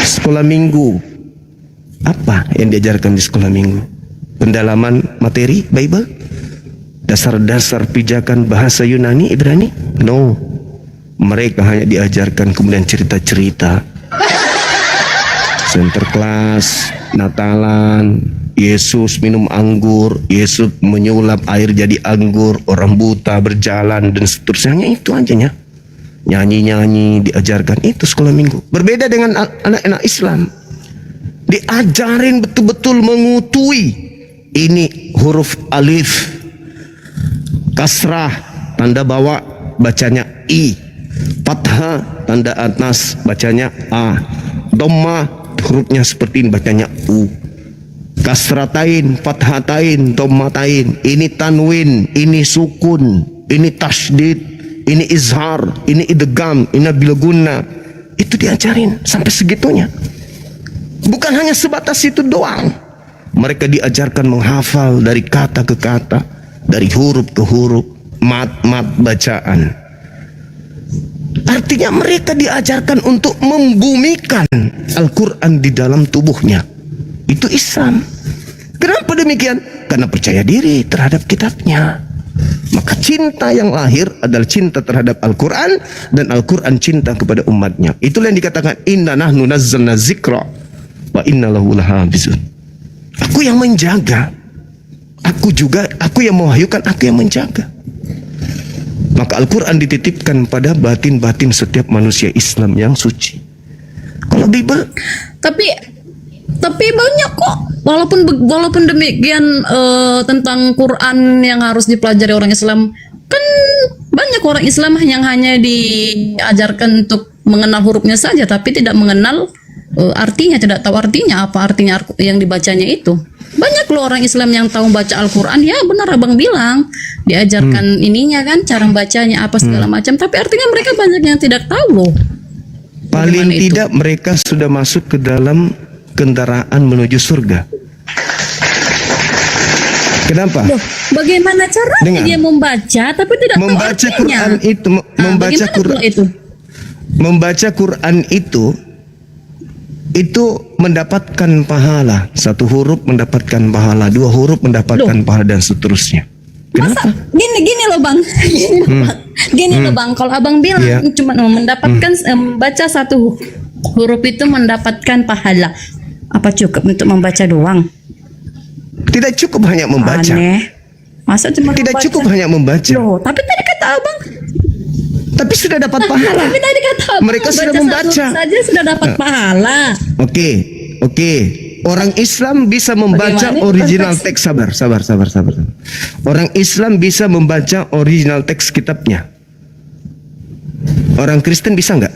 Sekolah minggu. Apa yang diajarkan di sekolah minggu? Pendalaman materi Bible? Dasar-dasar pijakan bahasa Yunani, Ibrani? No. Mereka hanya diajarkan kemudian cerita-cerita. Sinterklas, Natalan, Yesus minum anggur, Yesus menyulap air jadi anggur, orang buta berjalan dan seterusnya. Itu aja. Nyanyi-nyanyi diajarkan, itu sekolah minggu. Berbeda dengan anak-anak Islam, diajarin betul-betul mengutui. Ini huruf alif, kasrah tanda bawah bacanya i, fathah tanda atas bacanya a, dhamma hurufnya seperti ini bacanya u, kasratain, fathatain, dhammatain. Ini tanwin, ini sukun, ini tasydid, ini izhar, ini idgham, ini bilgunna. Itu diajarin sampai segitunya. Bukan hanya sebatas itu doang. Mereka diajarkan menghafal dari kata ke kata, dari huruf ke huruf, mat-mat bacaan. Artinya mereka diajarkan untuk membumikan Al-Quran di dalam tubuhnya. Itu Islam. Kenapa demikian? Karena percaya diri terhadap kitabnya. Maka cinta yang lahir adalah cinta terhadap Al-Quran, dan Al-Quran cinta kepada umatnya. Itulah yang dikatakan inna nahnu nazzalna zikra wa inna lahu lahafizun. Aku yang menjaga. Aku yang mewahyukan, aku yang menjaga. Maka Al-Quran dititipkan pada batin-batin setiap manusia Islam yang suci. Kalau Bible, tapi banyak kok, walaupun demikian tentang Quran yang harus dipelajari orang Islam, kan Banyak orang Islam yang hanya diajarkan untuk mengenal hurufnya saja, tapi tidak mengenal artinya, tidak tahu artinya, apa artinya yang dibacanya itu. Banyak loh orang Islam yang tahu baca Al-Quran, ya benar abang bilang, diajarkan ininya kan, cara bacanya apa segala macam, tapi artinya mereka banyak yang tidak tahu loh. Paling Bagaimana itu? tidak mereka sudah masuk ke dalam kendaraan menuju surga. Kenapa? Loh, bagaimana caranya Dengar. dia membaca tapi tidak tahu Membaca artinya? Quran itu, membaca Bagaimana Quran pula itu? Membaca Quran itu mendapatkan pahala. Satu huruf mendapatkan pahala, dua huruf mendapatkan pahala, dan seterusnya. Masa Kenapa? gini loh bang, gini loh bang. Kalau abang bilang Iya. cuma mendapatkan baca satu huruf itu mendapatkan pahala, apa cukup untuk membaca doang? Tidak cukup hanya membaca. Aneh. Masa cuma Tidak membaca? cukup hanya membaca. Loh, tapi tadi kata abang, Tapi sudah dapat pahala. tapi tadi kata abang Mereka sudah satu membaca. huruf saja sudah dapat pahala. Oke. Orang Islam bisa membaca Bagaimana itu original konteks? teks. Sabar. Orang Islam bisa membaca original teks kitabnya. Orang Kristen bisa nggak?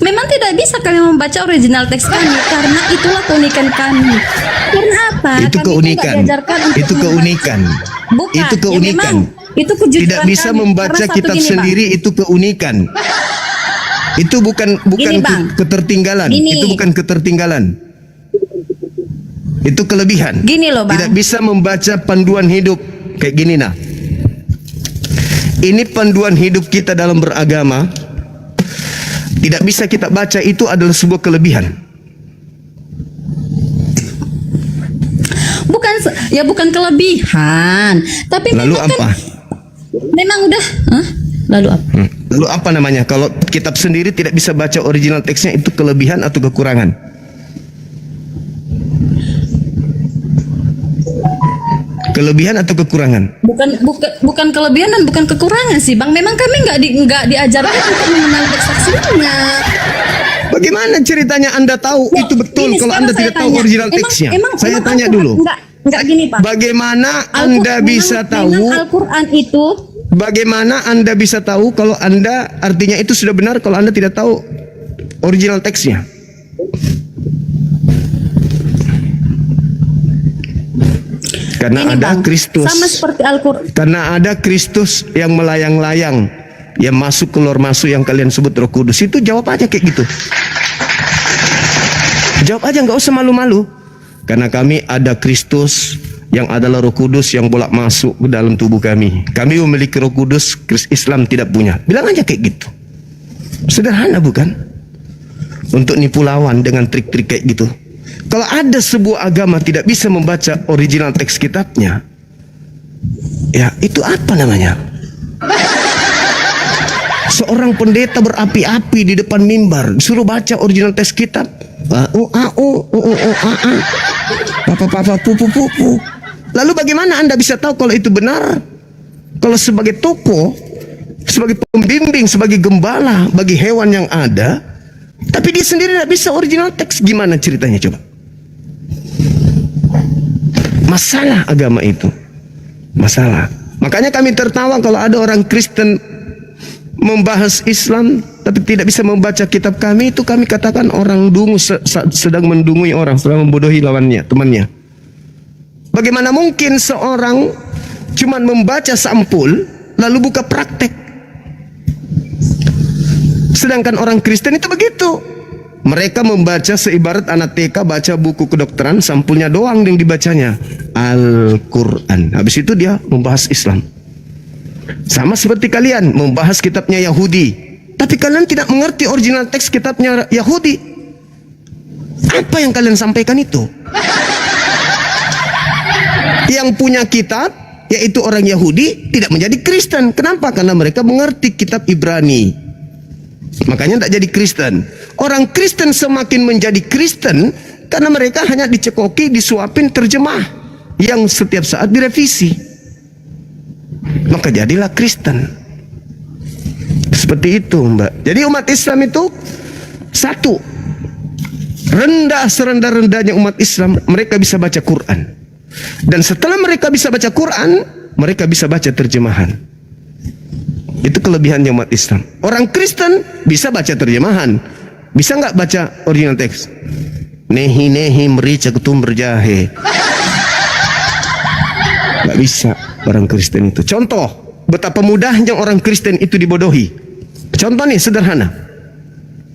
Memang tidak bisa kami membaca original teks kami karena itulah keunikan kami. Karena apa? Itu Kami keunikan. tidak diajarkan untuk Itu membaca. keunikan. Bukan. Itu Ya keunikan. memang, itu kejujuran Tidak bisa kami. membaca Karena satu kitab gini, Bang. sendiri, itu keunikan. Itu bukan Gini, Bang. ketertinggalan. Gini. Itu bukan ketertinggalan. Itu kelebihan. Gini loh, Bang. Tidak bisa membaca panduan hidup kayak gini nah. Ini panduan hidup kita dalam beragama. Tidak bisa kita baca, itu adalah sebuah kelebihan. Bukan kelebihan, tapi Lalu memang apa? kan, memang udah. Hah? Lalu apa? Lalu apa namanya? Kalau kitab sendiri tidak bisa baca original teksnya, itu kelebihan atau kekurangan? Kelebihan atau kekurangan? Bukan kelebihan dan bukan kekurangan sih, Bang. Memang kami nggak diajarkan untuk mengenal teks saksinya. Bagaimana ceritanya Anda tahu Loh, itu betul gini, kalau sekarang Anda saya tidak tahu tanya. original teksnya? Saya tanya Al-Quran- dulu. Enggak gini, Pak. Bagaimana Anda bisa tahu? Memang Al-Quran itu Bagaimana Anda bisa tahu kalau Anda artinya itu sudah benar kalau Anda tidak tahu original teksnya? Karena ini, ada Bang, Kristus. sama seperti Al-Quran. Karena ada Kristus yang melayang-layang, yang masuk keluar masuk, yang kalian sebut Roh Kudus. Itu jawab aja kayak gitu. Jawab aja, nggak usah malu-malu. Karena kami ada Kristus yang adalah Roh Kudus yang bolak masuk ke dalam tubuh kami. Kami memiliki Roh Kudus, Islam tidak punya. Bilang aja kayak gitu. Sederhana bukan? Untuk nipu lawan dengan trik-trik kayak gitu. Kalau ada sebuah agama tidak bisa membaca original teks kitabnya, ya itu apa namanya? Seorang pendeta berapi-api di depan mimbar, suruh baca original teks kitab. Papa pupu. Lalu bagaimana Anda bisa tahu kalau itu benar? Kalau sebagai tokoh, sebagai pembimbing, sebagai gembala bagi hewan yang ada, tapi dia sendiri tidak bisa original teks, gimana ceritanya coba? Masalah agama itu. Masalah. Makanya kami tertawa kalau ada orang Kristen membahas Islam tapi tidak bisa membaca kitab kami, itu kami katakan orang dungu sedang mendungui orang, sedang membodohi lawannya, temannya. Bagaimana mungkin seorang cuma membaca sampul lalu buka praktek? Sedangkan orang Kristen itu begitu. Mereka membaca seibarat anak TK baca buku kedokteran, sampulnya doang yang dibacanya Al-Quran. Habis itu dia membahas Islam. Sama seperti kalian membahas kitabnya Yahudi, tapi kalian tidak mengerti original teks kitabnya Yahudi. Apa yang kalian sampaikan itu? Yang punya kitab, yaitu orang Yahudi, tidak menjadi Kristen. Kenapa? Karena mereka mengerti kitab Ibrani. Makanya tidak jadi Kristen. Orang Kristen semakin menjadi Kristen karena mereka hanya dicekoki, disuapin terjemah yang setiap saat direvisi. Maka jadilah Kristen. Seperti itu, Mbak. Jadi umat Islam itu satu, rendah serendah-rendahnya umat Islam, mereka bisa baca Quran. Dan setelah mereka bisa baca Quran, mereka bisa baca terjemahan. Itu kelebihannya umat Islam. Orang Kristen bisa baca terjemahan, bisa nggak baca original teks? Nehi nehi merica ketum berjahe. Nggak bisa orang Kristen itu. Contoh betapa mudahnya orang Kristen itu dibodohi. Contoh nih sederhana.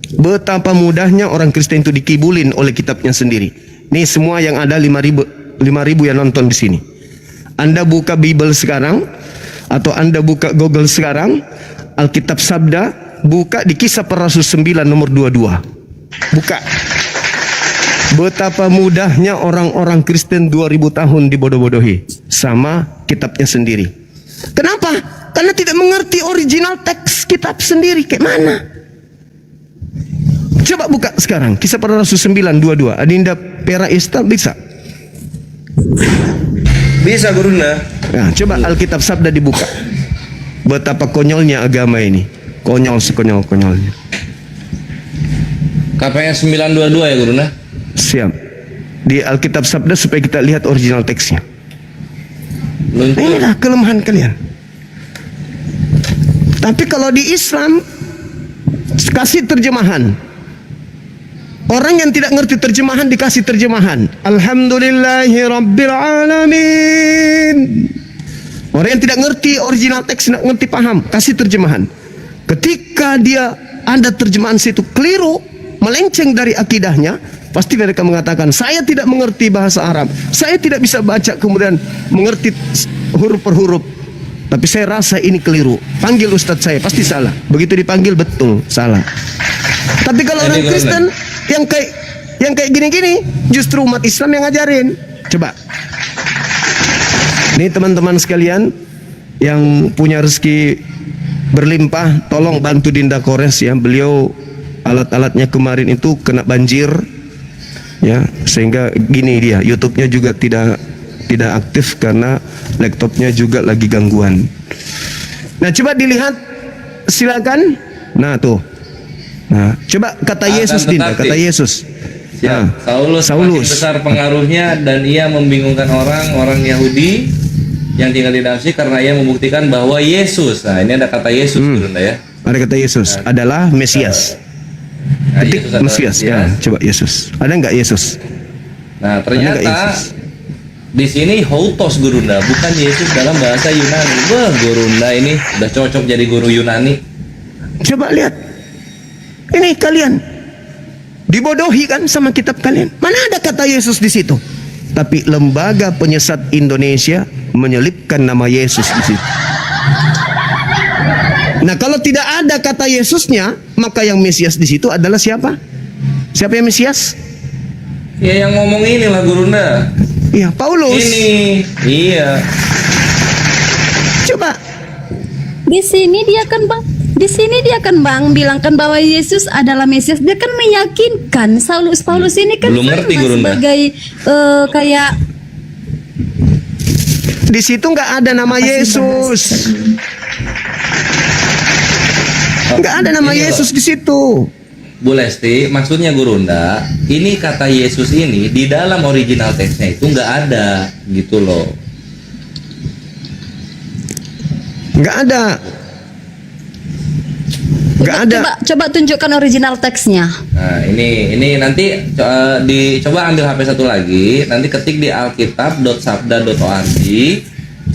Betapa mudahnya orang Kristen itu dikibulin oleh kitabnya sendiri. Nih semua yang ada 5.000 yang nonton di sini. Anda buka Bible sekarang atau Anda buka Google sekarang, Alkitab Sabda, buka di Kisah Para Rasul 9 nomor 22. Buka. Betapa mudahnya orang-orang Kristen 2000 tahun dibodoh-bodohi sama kitabnya sendiri. Kenapa? Karena tidak mengerti original teks kitab sendiri. Kayak mana? Coba buka sekarang Kisah Para Rasul 9:22. Adinda Pera Ista bisa? Bisa Gurunda. Nah, coba Alkitab Sabda dibuka. Betapa konyolnya agama ini. Konyol sekonyol-konyolnya. KPS 922 ya Gurunda. Siap. Di Alkitab Sabda supaya kita lihat original teksnya. Nah, inilah kelemahan kalian. Tapi kalau di Islam kasih terjemahan. Orang yang tidak ngerti terjemahan dikasih terjemahan. Alhamdulillahi Rabbil Alamin. Orang yang tidak ngerti original teks, tidak ngerti paham, kasih terjemahan. Ketika dia ada terjemahan situ keliru, melenceng dari akidahnya, pasti mereka mengatakan, saya tidak mengerti bahasa Arab, saya tidak bisa baca kemudian mengerti huruf per huruf, tapi saya rasa ini keliru. Panggil ustadz saya, pasti salah. Begitu dipanggil betul salah. Tapi kalau orang Kristen yang kayak gini-gini, justru umat Islam yang ngajarin. Coba. Ini teman-teman sekalian yang punya rezeki berlimpah, tolong bantu Dinda Kores ya. Beliau alat-alatnya kemarin itu kena banjir ya, sehingga gini dia, YouTube-nya juga tidak aktif karena laptopnya juga lagi gangguan. Nah, coba dilihat silakan. Nah, tuh. Nah, coba kata Yesus Dinda, kata Yesus. Ya, Nah, Saulus besar pengaruhnya dan ia membingungkan orang Yahudi yang tinggal di Damsyik karena ia membuktikan bahwa Yesus. Nah, ini ada kata Yesus Gurunda ya. Ada kata Yesus adalah Mesias. Nah, Ketik Yesus adalah Mesias. Ya, coba Yesus. Ada nggak Yesus? Nah, ternyata Yesus? di sini Houtos Gurunda, bukan Yesus dalam bahasa Yunani. Wah, Gurunda ini udah cocok jadi guru Yunani. Coba lihat. Ini kalian dibodohi kan sama kitab kalian. Mana ada kata Yesus di situ? Tapi Lembaga Penyesat Indonesia menyelipkan nama Yesus di situ. Nah, kalau tidak ada kata Yesusnya, maka yang Mesias di situ adalah siapa? Siapa yang Mesias? Ya yang ngomong inilah Gurunda. Iya, Paulus. Ini, iya. Coba. Di sini dia kan bang bilangkan bahwa Yesus adalah Mesias. Dia kan meyakinkan. Paulus ini kan Belum ngerti, sama Gurunda. sebagai kayak Di situ nggak ada nama Yesus. Nggak ada nama Ini Yesus loh, di situ. Bu Lesti, maksudnya Gurunda, ini kata Yesus ini di dalam original teksnya itu nggak ada, gitu loh. Nggak ada. Nggak ada. Coba tunjukkan original teksnya. Nah, ini nanti dicoba ambil HP satu lagi, nanti ketik di alkitab.sabda.org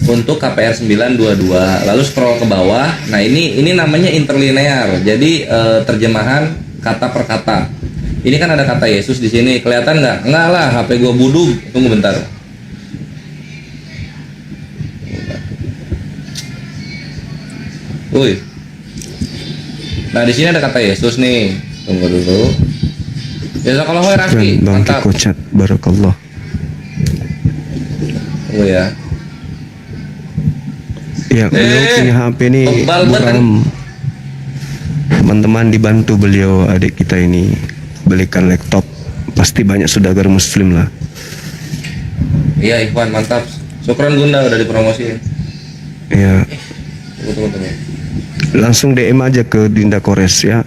untuk KPR 922, lalu scroll ke bawah. Nah, ini namanya interlinear. Jadi terjemahan kata per kata. Ini kan ada kata Yesus di sini. Kelihatan nggak? Nggak lah, HP gua budug. Tunggu bentar. Woi. Nah, di sini ada kata Yesus nih. Tunggu dulu. Jazakallahu khairan, Raffi. Bang Mantap. Kocat, barakallah. Tunggu ya. Ya, beliau punya HP ini tebal banget. buram. Teman-teman dibantu beliau, adik kita ini belikan laptop. Pasti banyak saudagar muslim lah. Iya, Ikhwan, mantap. Syukran Gunda udah dipromosiin. Ya, Tunggu. langsung DM aja ke Dinda Kores ya.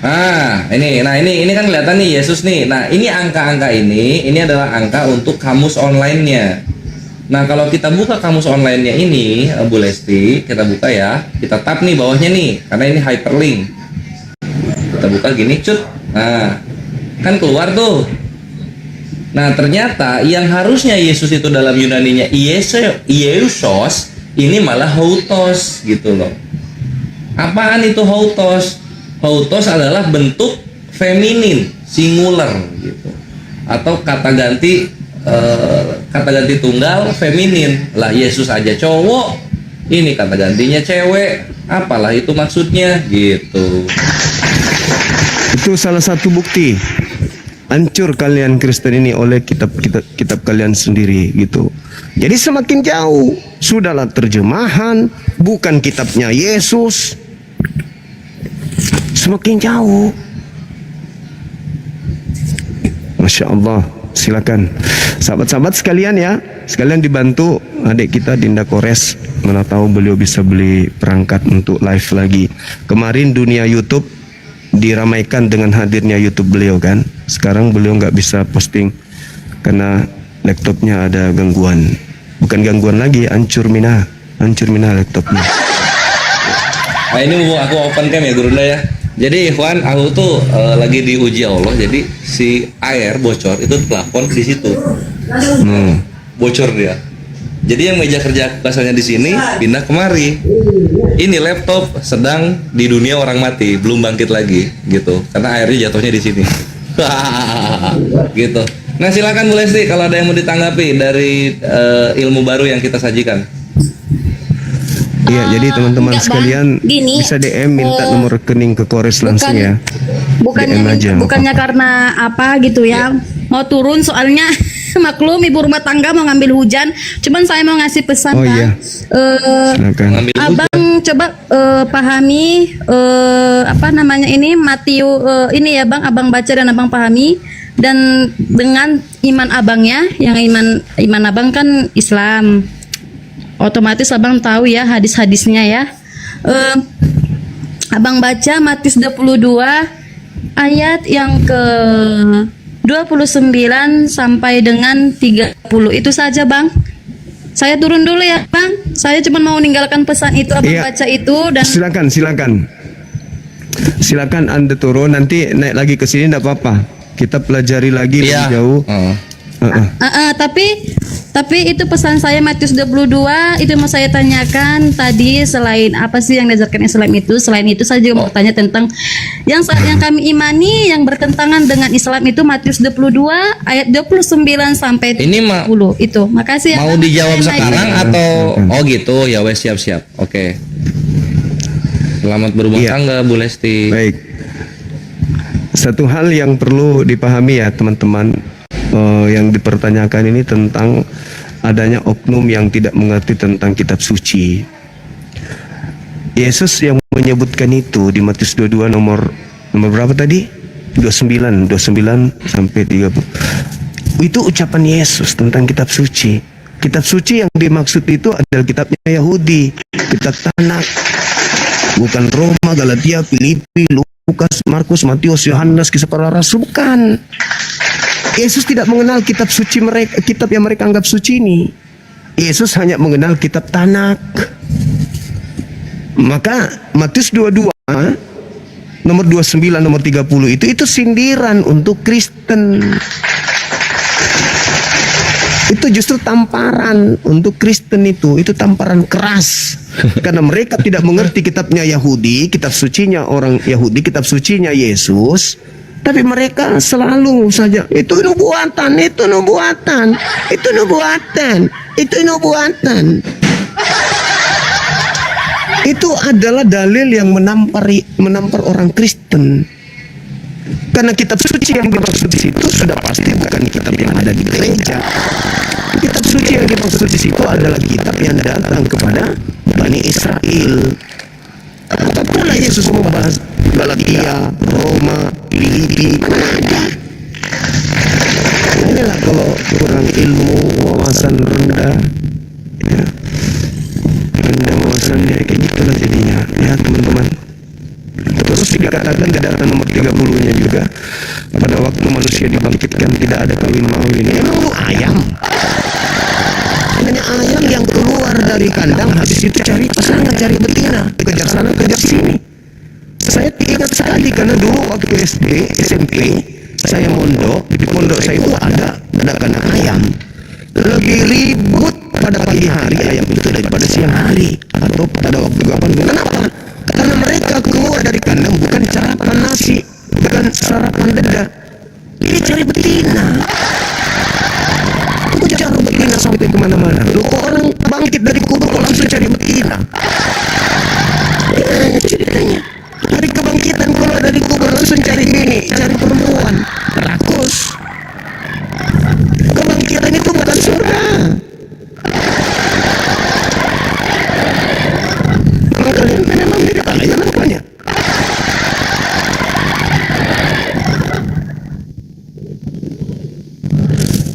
Ini kan kelihatan nih Yesus nih. Nah, ini angka-angka ini adalah angka untuk kamus online-nya. Nah, kalau kita buka kamus online-nya ini, Bu Lesti, kita buka ya. Kita tap nih bawahnya nih, karena ini hyperlink. Kita buka gini, cut. Nah, kan keluar tuh. Nah, ternyata yang harusnya Yesus itu dalam Yunaninya Iessos, ini malah Houtos gitu loh. Apaan itu Houtos? Houtos adalah bentuk feminin, singular gitu. Atau kata ganti tunggal feminin. Lah Yesus aja cowok, ini kata gantinya cewek. Apalah itu maksudnya gitu. Itu salah satu bukti hancur kalian Kristen ini oleh kitab kalian sendiri gitu. Jadi semakin jauh sudahlah terjemahan, bukan kitabnya Yesus. Semakin jauh. Masya Allah. Silakan sahabat-sahabat sekalian ya, sekalian dibantu adik kita Dinda Kores, mana tahu beliau bisa beli perangkat untuk live lagi. Kemarin dunia YouTube diramaikan dengan hadirnya YouTube beliau kan. Sekarang beliau nggak bisa posting karena laptopnya ada gangguan. Bukan gangguan lagi, hancur mina laptopnya. Nah, ini mau aku open cam ya Gurunda ya. Jadi Ikhwan, aku tuh lagi diuji Allah. Jadi si air bocor itu plafon di situ. Bocor dia. Jadi yang meja kerja aku asalnya di sini pindah kemari. Ini laptop sedang di dunia orang mati, belum bangkit lagi gitu. Karena airnya jatuhnya di sini. Gitu. Nah, silakan Bu Lesti kalau ada yang mau ditanggapi dari ilmu baru yang kita sajikan. Iya, jadi teman-teman enggak, sekalian Bang. Gini, bisa DM minta nomor rekening ke Kores langsung ya. DM aja, bukannya apa-apa. karena apa gitu ya. Mau turun soalnya maklum ibu rumah tangga mau ngambil hujan. Cuman saya mau ngasih pesan Oh, Bang. iya. Silakan. Ngambil Abang coba pahami apa namanya ini Matius ini ya Bang, Abang baca dan Abang pahami, dan dengan iman abangnya yang iman abang kan Islam, otomatis abang tahu ya hadis-hadisnya ya. Abang baca Matius 22 ayat yang ke 29 sampai dengan 30, itu saja Bang. Saya turun dulu ya Bang, saya cuma mau meninggalkan pesan itu. Abang Iya. baca itu dan silakan Anda turun, nanti naik lagi ke sini enggak apa-apa. Kita pelajari lagi lebih jauh. Tapi itu pesan saya Matius 22 itu mau saya tanyakan tadi, selain apa sih yang diajarkan Islam itu. Selain itu saya juga mau tanya tentang yang kami imani yang bertentangan dengan Islam itu Matius 22 ayat 29 sampai 30 Ini itu. Makasih ya. mau Bang. dijawab Saya naik sekarang lagi. atau oh gitu ya wes, siap-siap. Oke. Selamat berumah Iya. tangga Bu Lesti. Baik. Satu hal yang perlu dipahami ya teman-teman, yang dipertanyakan ini tentang adanya oknum yang tidak mengerti tentang kitab suci. Yesus yang menyebutkan itu di Matius 22 nomor berapa tadi? 29 sampai 30. Itu ucapan Yesus tentang kitab suci. Kitab suci yang dimaksud itu adalah kitabnya Yahudi, kitab Tanakh. Bukan Roma, Galatia, Filipi, Lukas, Markus, Matius, Yohanes, Kisah Para Rasul, bukan. Yesus tidak mengenal kitab suci mereka, kitab yang mereka anggap suci ini. Yesus hanya mengenal kitab Tanakh. Maka Matius 22 nomor 29 nomor 30 itu sindiran untuk Kristen. Itu justru tamparan untuk Kristen, itu tamparan keras. Karena mereka tidak mengerti kitabnya Yahudi, kitab sucinya orang Yahudi, kitab sucinya Yesus. Tapi mereka selalu saja itu nubuatan. Itu adalah dalil yang menampar orang Kristen. Karena kitab suci yang dimaksud di situ sudah pasti bukan kitab yang ada di gereja. Kitab suci yang dimaksud di situ adalah kitab yang datang kepada Bani Israel. Apa pula Yesus membahas Galatia, Roma, Filipi. Inilah kalau kurang ilmu, wawasan rendah, ya, rendah wawasannya kayak gitulah jadinya, ya teman-teman. Itu Terus dikatakan di data nomor 30-nya juga, pada waktu manusia dibangkitkan tidak ada kawin-mawin. Emang lu ayam? Hanya ayam yang keluar dari kandang, habis itu cari pasangan, cari betina, kejar sana, kejar sini. Saya ingat sekali karena dulu waktu SD, SMP, saya mondok, di pondok saya itu ada kandang ayam. Lebih ribut pada pagi hari ayam itu daripada siang hari atau pada waktu kapan. Kenapa? Karena mereka keluar dari kandang bukan sarapan nasi, bukan sarapan dada, dia cari betina. Aku cari betina sampai kemana-mana. Lu orang bangkit dari kubur kok langsung cari betina? Ceritanya hari kebangkitan keluar dari kubur langsung cari bini, cari perempuan. Rakus. Kebangkitan itu bukan surga. Kalian memang tidak kalian apanya?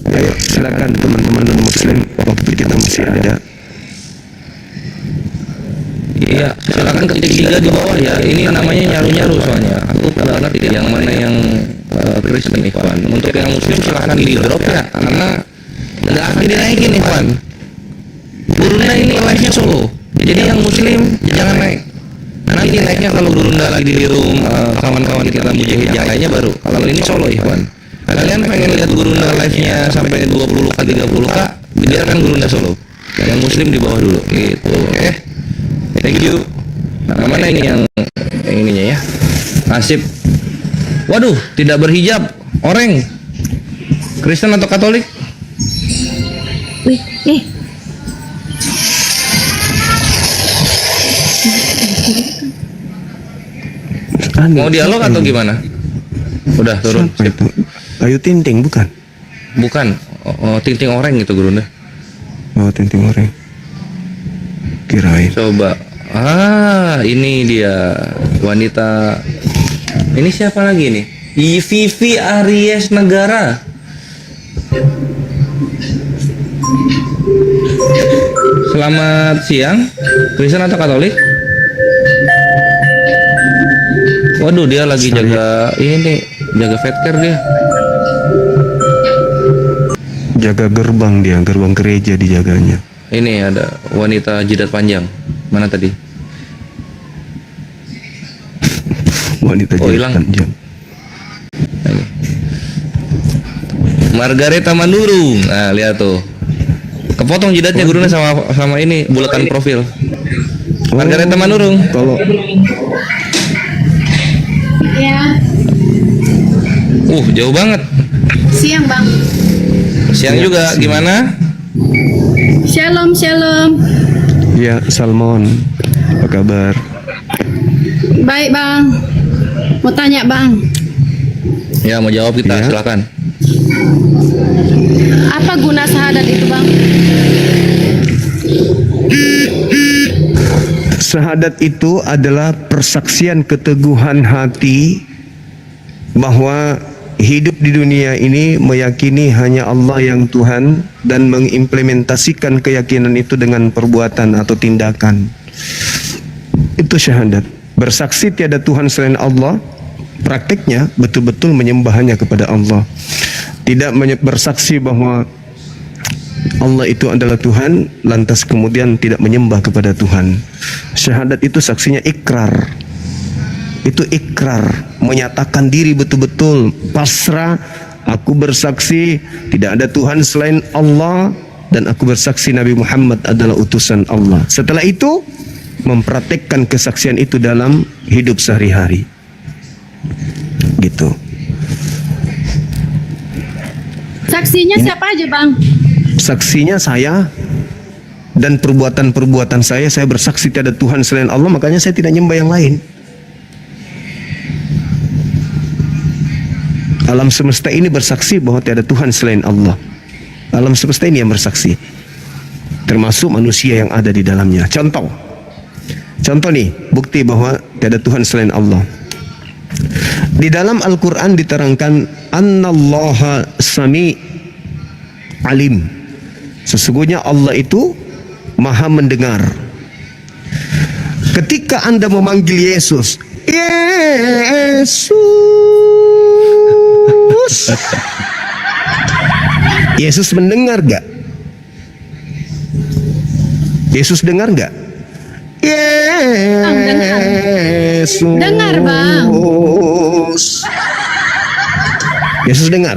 Ayo silakan teman-teman non muslim, waktu kita masih ada. Iya, silakan ketik 3 di bawah ya. Ini namanya nyaru-nyaru soalnya. Aku nggak ngerti yang mana yang Kristen Ikhwan. Untuk yang muslim silakan di drop ya, karena nggak akan dinaikin Ikhwan. Gurunda ini live-nya solo. Jadi yang muslim jangan naik. Nanti naiknya kalau Gurunda lagi di room kawan-kawan kita mujahid yang lainnya baru. Kalau ini solo Ikhwan. Kalian pengen lihat Gurunda live-nya sampai 20k 30k, biarkan Gurunda solo. Yang muslim di bawah dulu gitu. Oke. Thank you. Nah, mana ini yang ininya ya? Nasib. Waduh, tidak berhijab. Oreng. Kristen atau Katolik? Wih, Mau dialog atau gimana? Udah turun. Siapa itu? Ayu Tinting bukan? Bukan. Tinting oreng gitu Gurunda. Oh, Tinting orang. Kirain. Coba. Ini dia wanita. Ini siapa lagi nih? Vivi Aries Negara. Selamat siang. Kristen atau Katolik? Waduh, dia lagi jaga ini, jaga fatcare dia. Jaga gerbang dia, gerbang gereja dijaganya. Ini ada wanita jidat panjang. Mana tadi? Wanita Oh, hilang. panjang. Ini. Margareta Manurung. Nah, lihat tuh. Kepotong jidatnya gurunya sama ini bulatan profil. Margareta Manurung. Kalau ya. Jauh banget. Siang bang. Siang juga. Gimana? Shalom, shalom. ya Salmon, apa kabar? Baik bang. Mau tanya bang. Ya, mau jawab kita, Ya. silakan. Apa guna syahadat itu bang? Syahadat itu adalah persaksian keteguhan hati bahwa hidup di dunia ini meyakini hanya Allah yang Tuhan dan mengimplementasikan keyakinan itu dengan perbuatan atau tindakan. Itu syahadat. Bersaksi tiada Tuhan selain Allah, praktiknya betul-betul menyembah hanya kepada Allah. Tidak bersaksi bahwa Allah itu adalah Tuhan, lantas kemudian tidak menyembah kepada Tuhan. Syahadat itu saksinya ikrar. Itu ikrar, menyatakan diri betul-betul pasrah. Aku bersaksi tidak ada Tuhan selain Allah, dan aku bersaksi Nabi Muhammad adalah utusan Allah. Setelah itu mempraktekkan kesaksian itu dalam hidup sehari-hari. Gitu. Saksinya siapa aja bang? Saksinya saya dan perbuatan-perbuatan saya bersaksi tiada Tuhan selain Allah, makanya saya tidak nyembah yang lain. Alam semesta ini bersaksi bahwa tiada Tuhan selain Allah. Alam semesta ini yang bersaksi, termasuk manusia yang ada di dalamnya. Contoh nih, bukti bahwa tiada Tuhan selain Allah. Di dalam Al-Quran diterangkan Annallaha sami alim. Sesungguhnya Allah itu maha mendengar. Ketika Anda memanggil Yesus, Yesus. Yesus mendengar gak? Yesus dengar gak? Yesus. Dengar, Bang. Yesus dengar.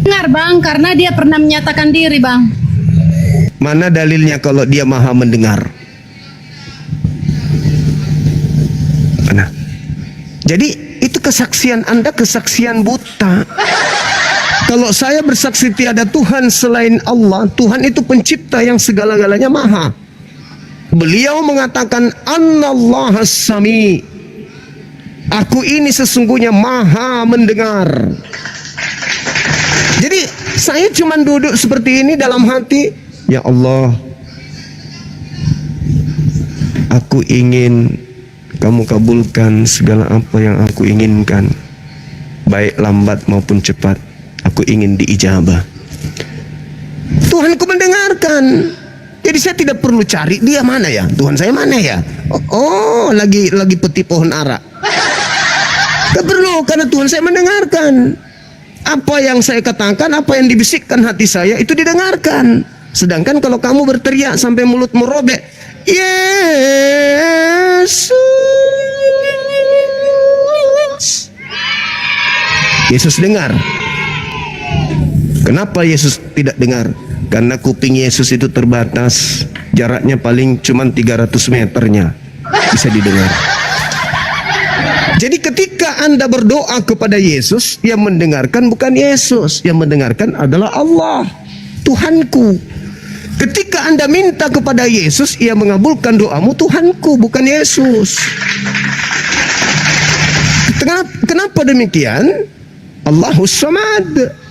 Dengar Bang, karena dia pernah menyatakan diri Bang. Mana dalilnya kalau dia maha mendengar? Mana? Jadi itu kesaksian Anda kesaksian buta. Kalau saya bersaksi tiada Tuhan selain Allah, Tuhan itu pencipta yang segala-galanya maha. Beliau mengatakan Annallahu Sami. Aku ini sesungguhnya maha mendengar. Jadi saya cuma duduk seperti ini dalam hati, ya Allah, aku ingin kamu kabulkan segala apa yang aku inginkan, baik lambat maupun cepat. Aku ingin diijabah. Tuhanku mendengarkan. Jadi saya tidak perlu cari dia mana ya, Tuhan saya mana ya. Oh, lagi peti pohon ara. Tidak perlu, karena Tuhan saya mendengarkan. Apa yang saya katakan, apa yang dibisikkan hati saya itu didengarkan. Sedangkan kalau kamu berteriak sampai mulut merobek, Yesus. Yesus dengar. Kenapa Yesus tidak dengar? Karena kuping Yesus itu terbatas. Jaraknya paling cuma 300 meternya bisa didengar. Jadi ketika Anda berdoa kepada Yesus, yang mendengarkan bukan Yesus, yang mendengarkan adalah Allah, Tuhanku. Ketika Anda minta kepada Yesus, Ia mengabulkan doamu, Tuhanku, bukan Yesus. Kenapa demikian? Allahus Samad.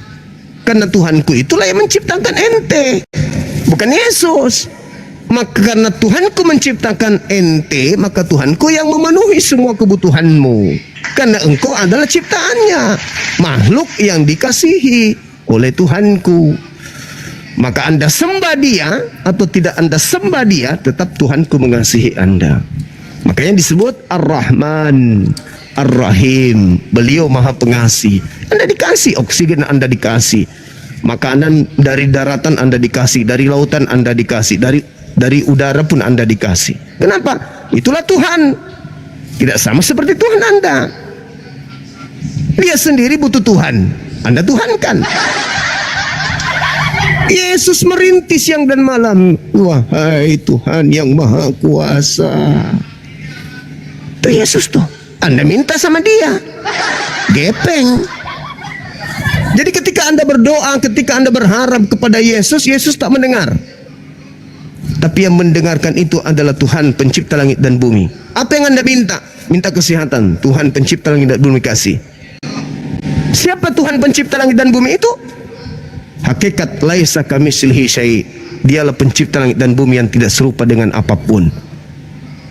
Karena Tuhanku itulah yang menciptakan ente, bukan Yesus. Maka karena Tuhanku menciptakan ente, maka Tuhanku yang memenuhi semua kebutuhanmu. Karena engkau adalah ciptaannya, makhluk yang dikasihi oleh Tuhanku. Maka Anda sembah dia atau tidak Anda sembah dia, tetap Tuhanku mengasihi Anda. Makanya disebut Ar-Rahman, Ar-Rahim. Beliau maha pengasih. Anda dikasih oksigen, Anda dikasih makanan dari daratan, Anda dikasih dari lautan, Anda dikasih dari udara pun Anda dikasih. Kenapa? Itulah Tuhan. Tidak sama seperti Tuhan Anda. Dia sendiri butuh Tuhan, Anda tuhankan. Yesus merintis siang dan malam, wahai Tuhan yang maha kuasa. Itu Yesus tuh. Anda minta sama dia, gepeng. Jadi ketika Anda berdoa, ketika Anda berharap kepada Yesus, Yesus tak mendengar. Tapi yang mendengarkan itu adalah Tuhan pencipta langit dan bumi. Apa yang Anda minta? Minta kesehatan. Tuhan pencipta langit dan bumi kasih. Siapa Tuhan pencipta langit dan bumi itu? Hakikat laisa kamitslihi syai'. Dialah pencipta langit dan bumi yang tidak serupa dengan apapun.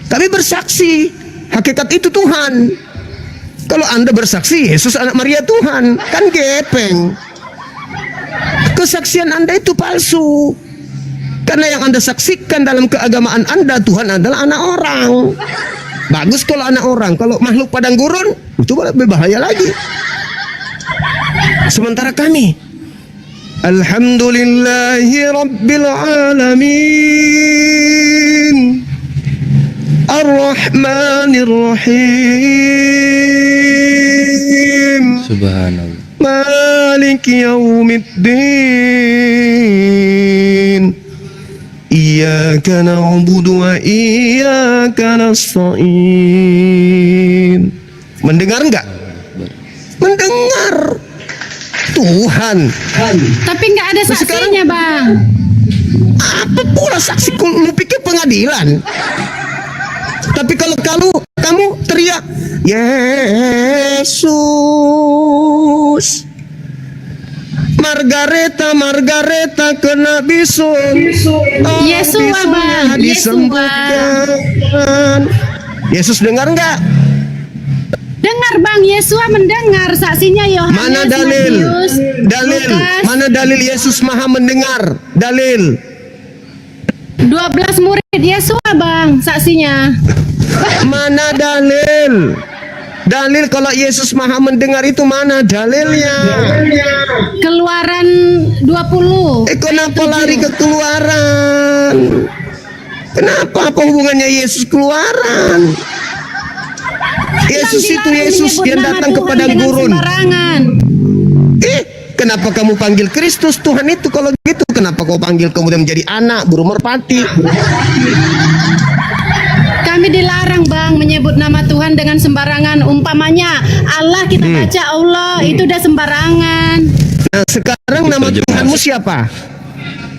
Tapi bersaksi, hakikat itu Tuhan. Kalau Anda bersaksi Yesus anak Maria Tuhan, kan gepeng. Kesaksian Anda itu palsu. Karena yang Anda saksikan dalam keagamaan Anda, Tuhan adalah anak orang. Bagus kalau anak orang. Kalau makhluk padang gurun, itu lebih bahaya lagi. Sementara kami, Alhamdulillahi Rabbil Alamin, Ar-Rahmanir Rahim, Subhanallah, Malik Yaumiddin, Iyyaka na'budu wa iyyaka nasta'in. Mendengar enggak? Mendengar. Tuhan. Tapi nggak ada saksinya Bang. Apa pula saksi? Lu pikir pengadilan? Tapi kalau kamu teriak Yesus, Margareta kena bisul. Oh, Yesus Bang, disembuhkan. Yesus dengar enggak? Dengar Bang, Yesus mendengar, saksinya Yohanes. Mana dalil? Matius, Dalil. Lukas. Mana dalil Yesus maha mendengar? Dalil. 12 murid Yesus Bang, saksinya. Mana dalil? Dalil kalau Yesus Maha mendengar itu mana dalilnya? Keluaran 20. Kenapa lari ke Keluaran? Kenapa apa hubungannya Yesus Keluaran? Yesus itu Yesus yang datang kepada gurun. Kenapa kamu panggil Kristus Tuhan itu? Kalau gitu kenapa kau panggil kemudian menjadi anak burung merpati? Kami dilarang bang menyebut nama Tuhan dengan sembarangan. Umpamanya Allah kita baca Allah itu udah sembarangan. Nah sekarang nama Tuhanmu siapa?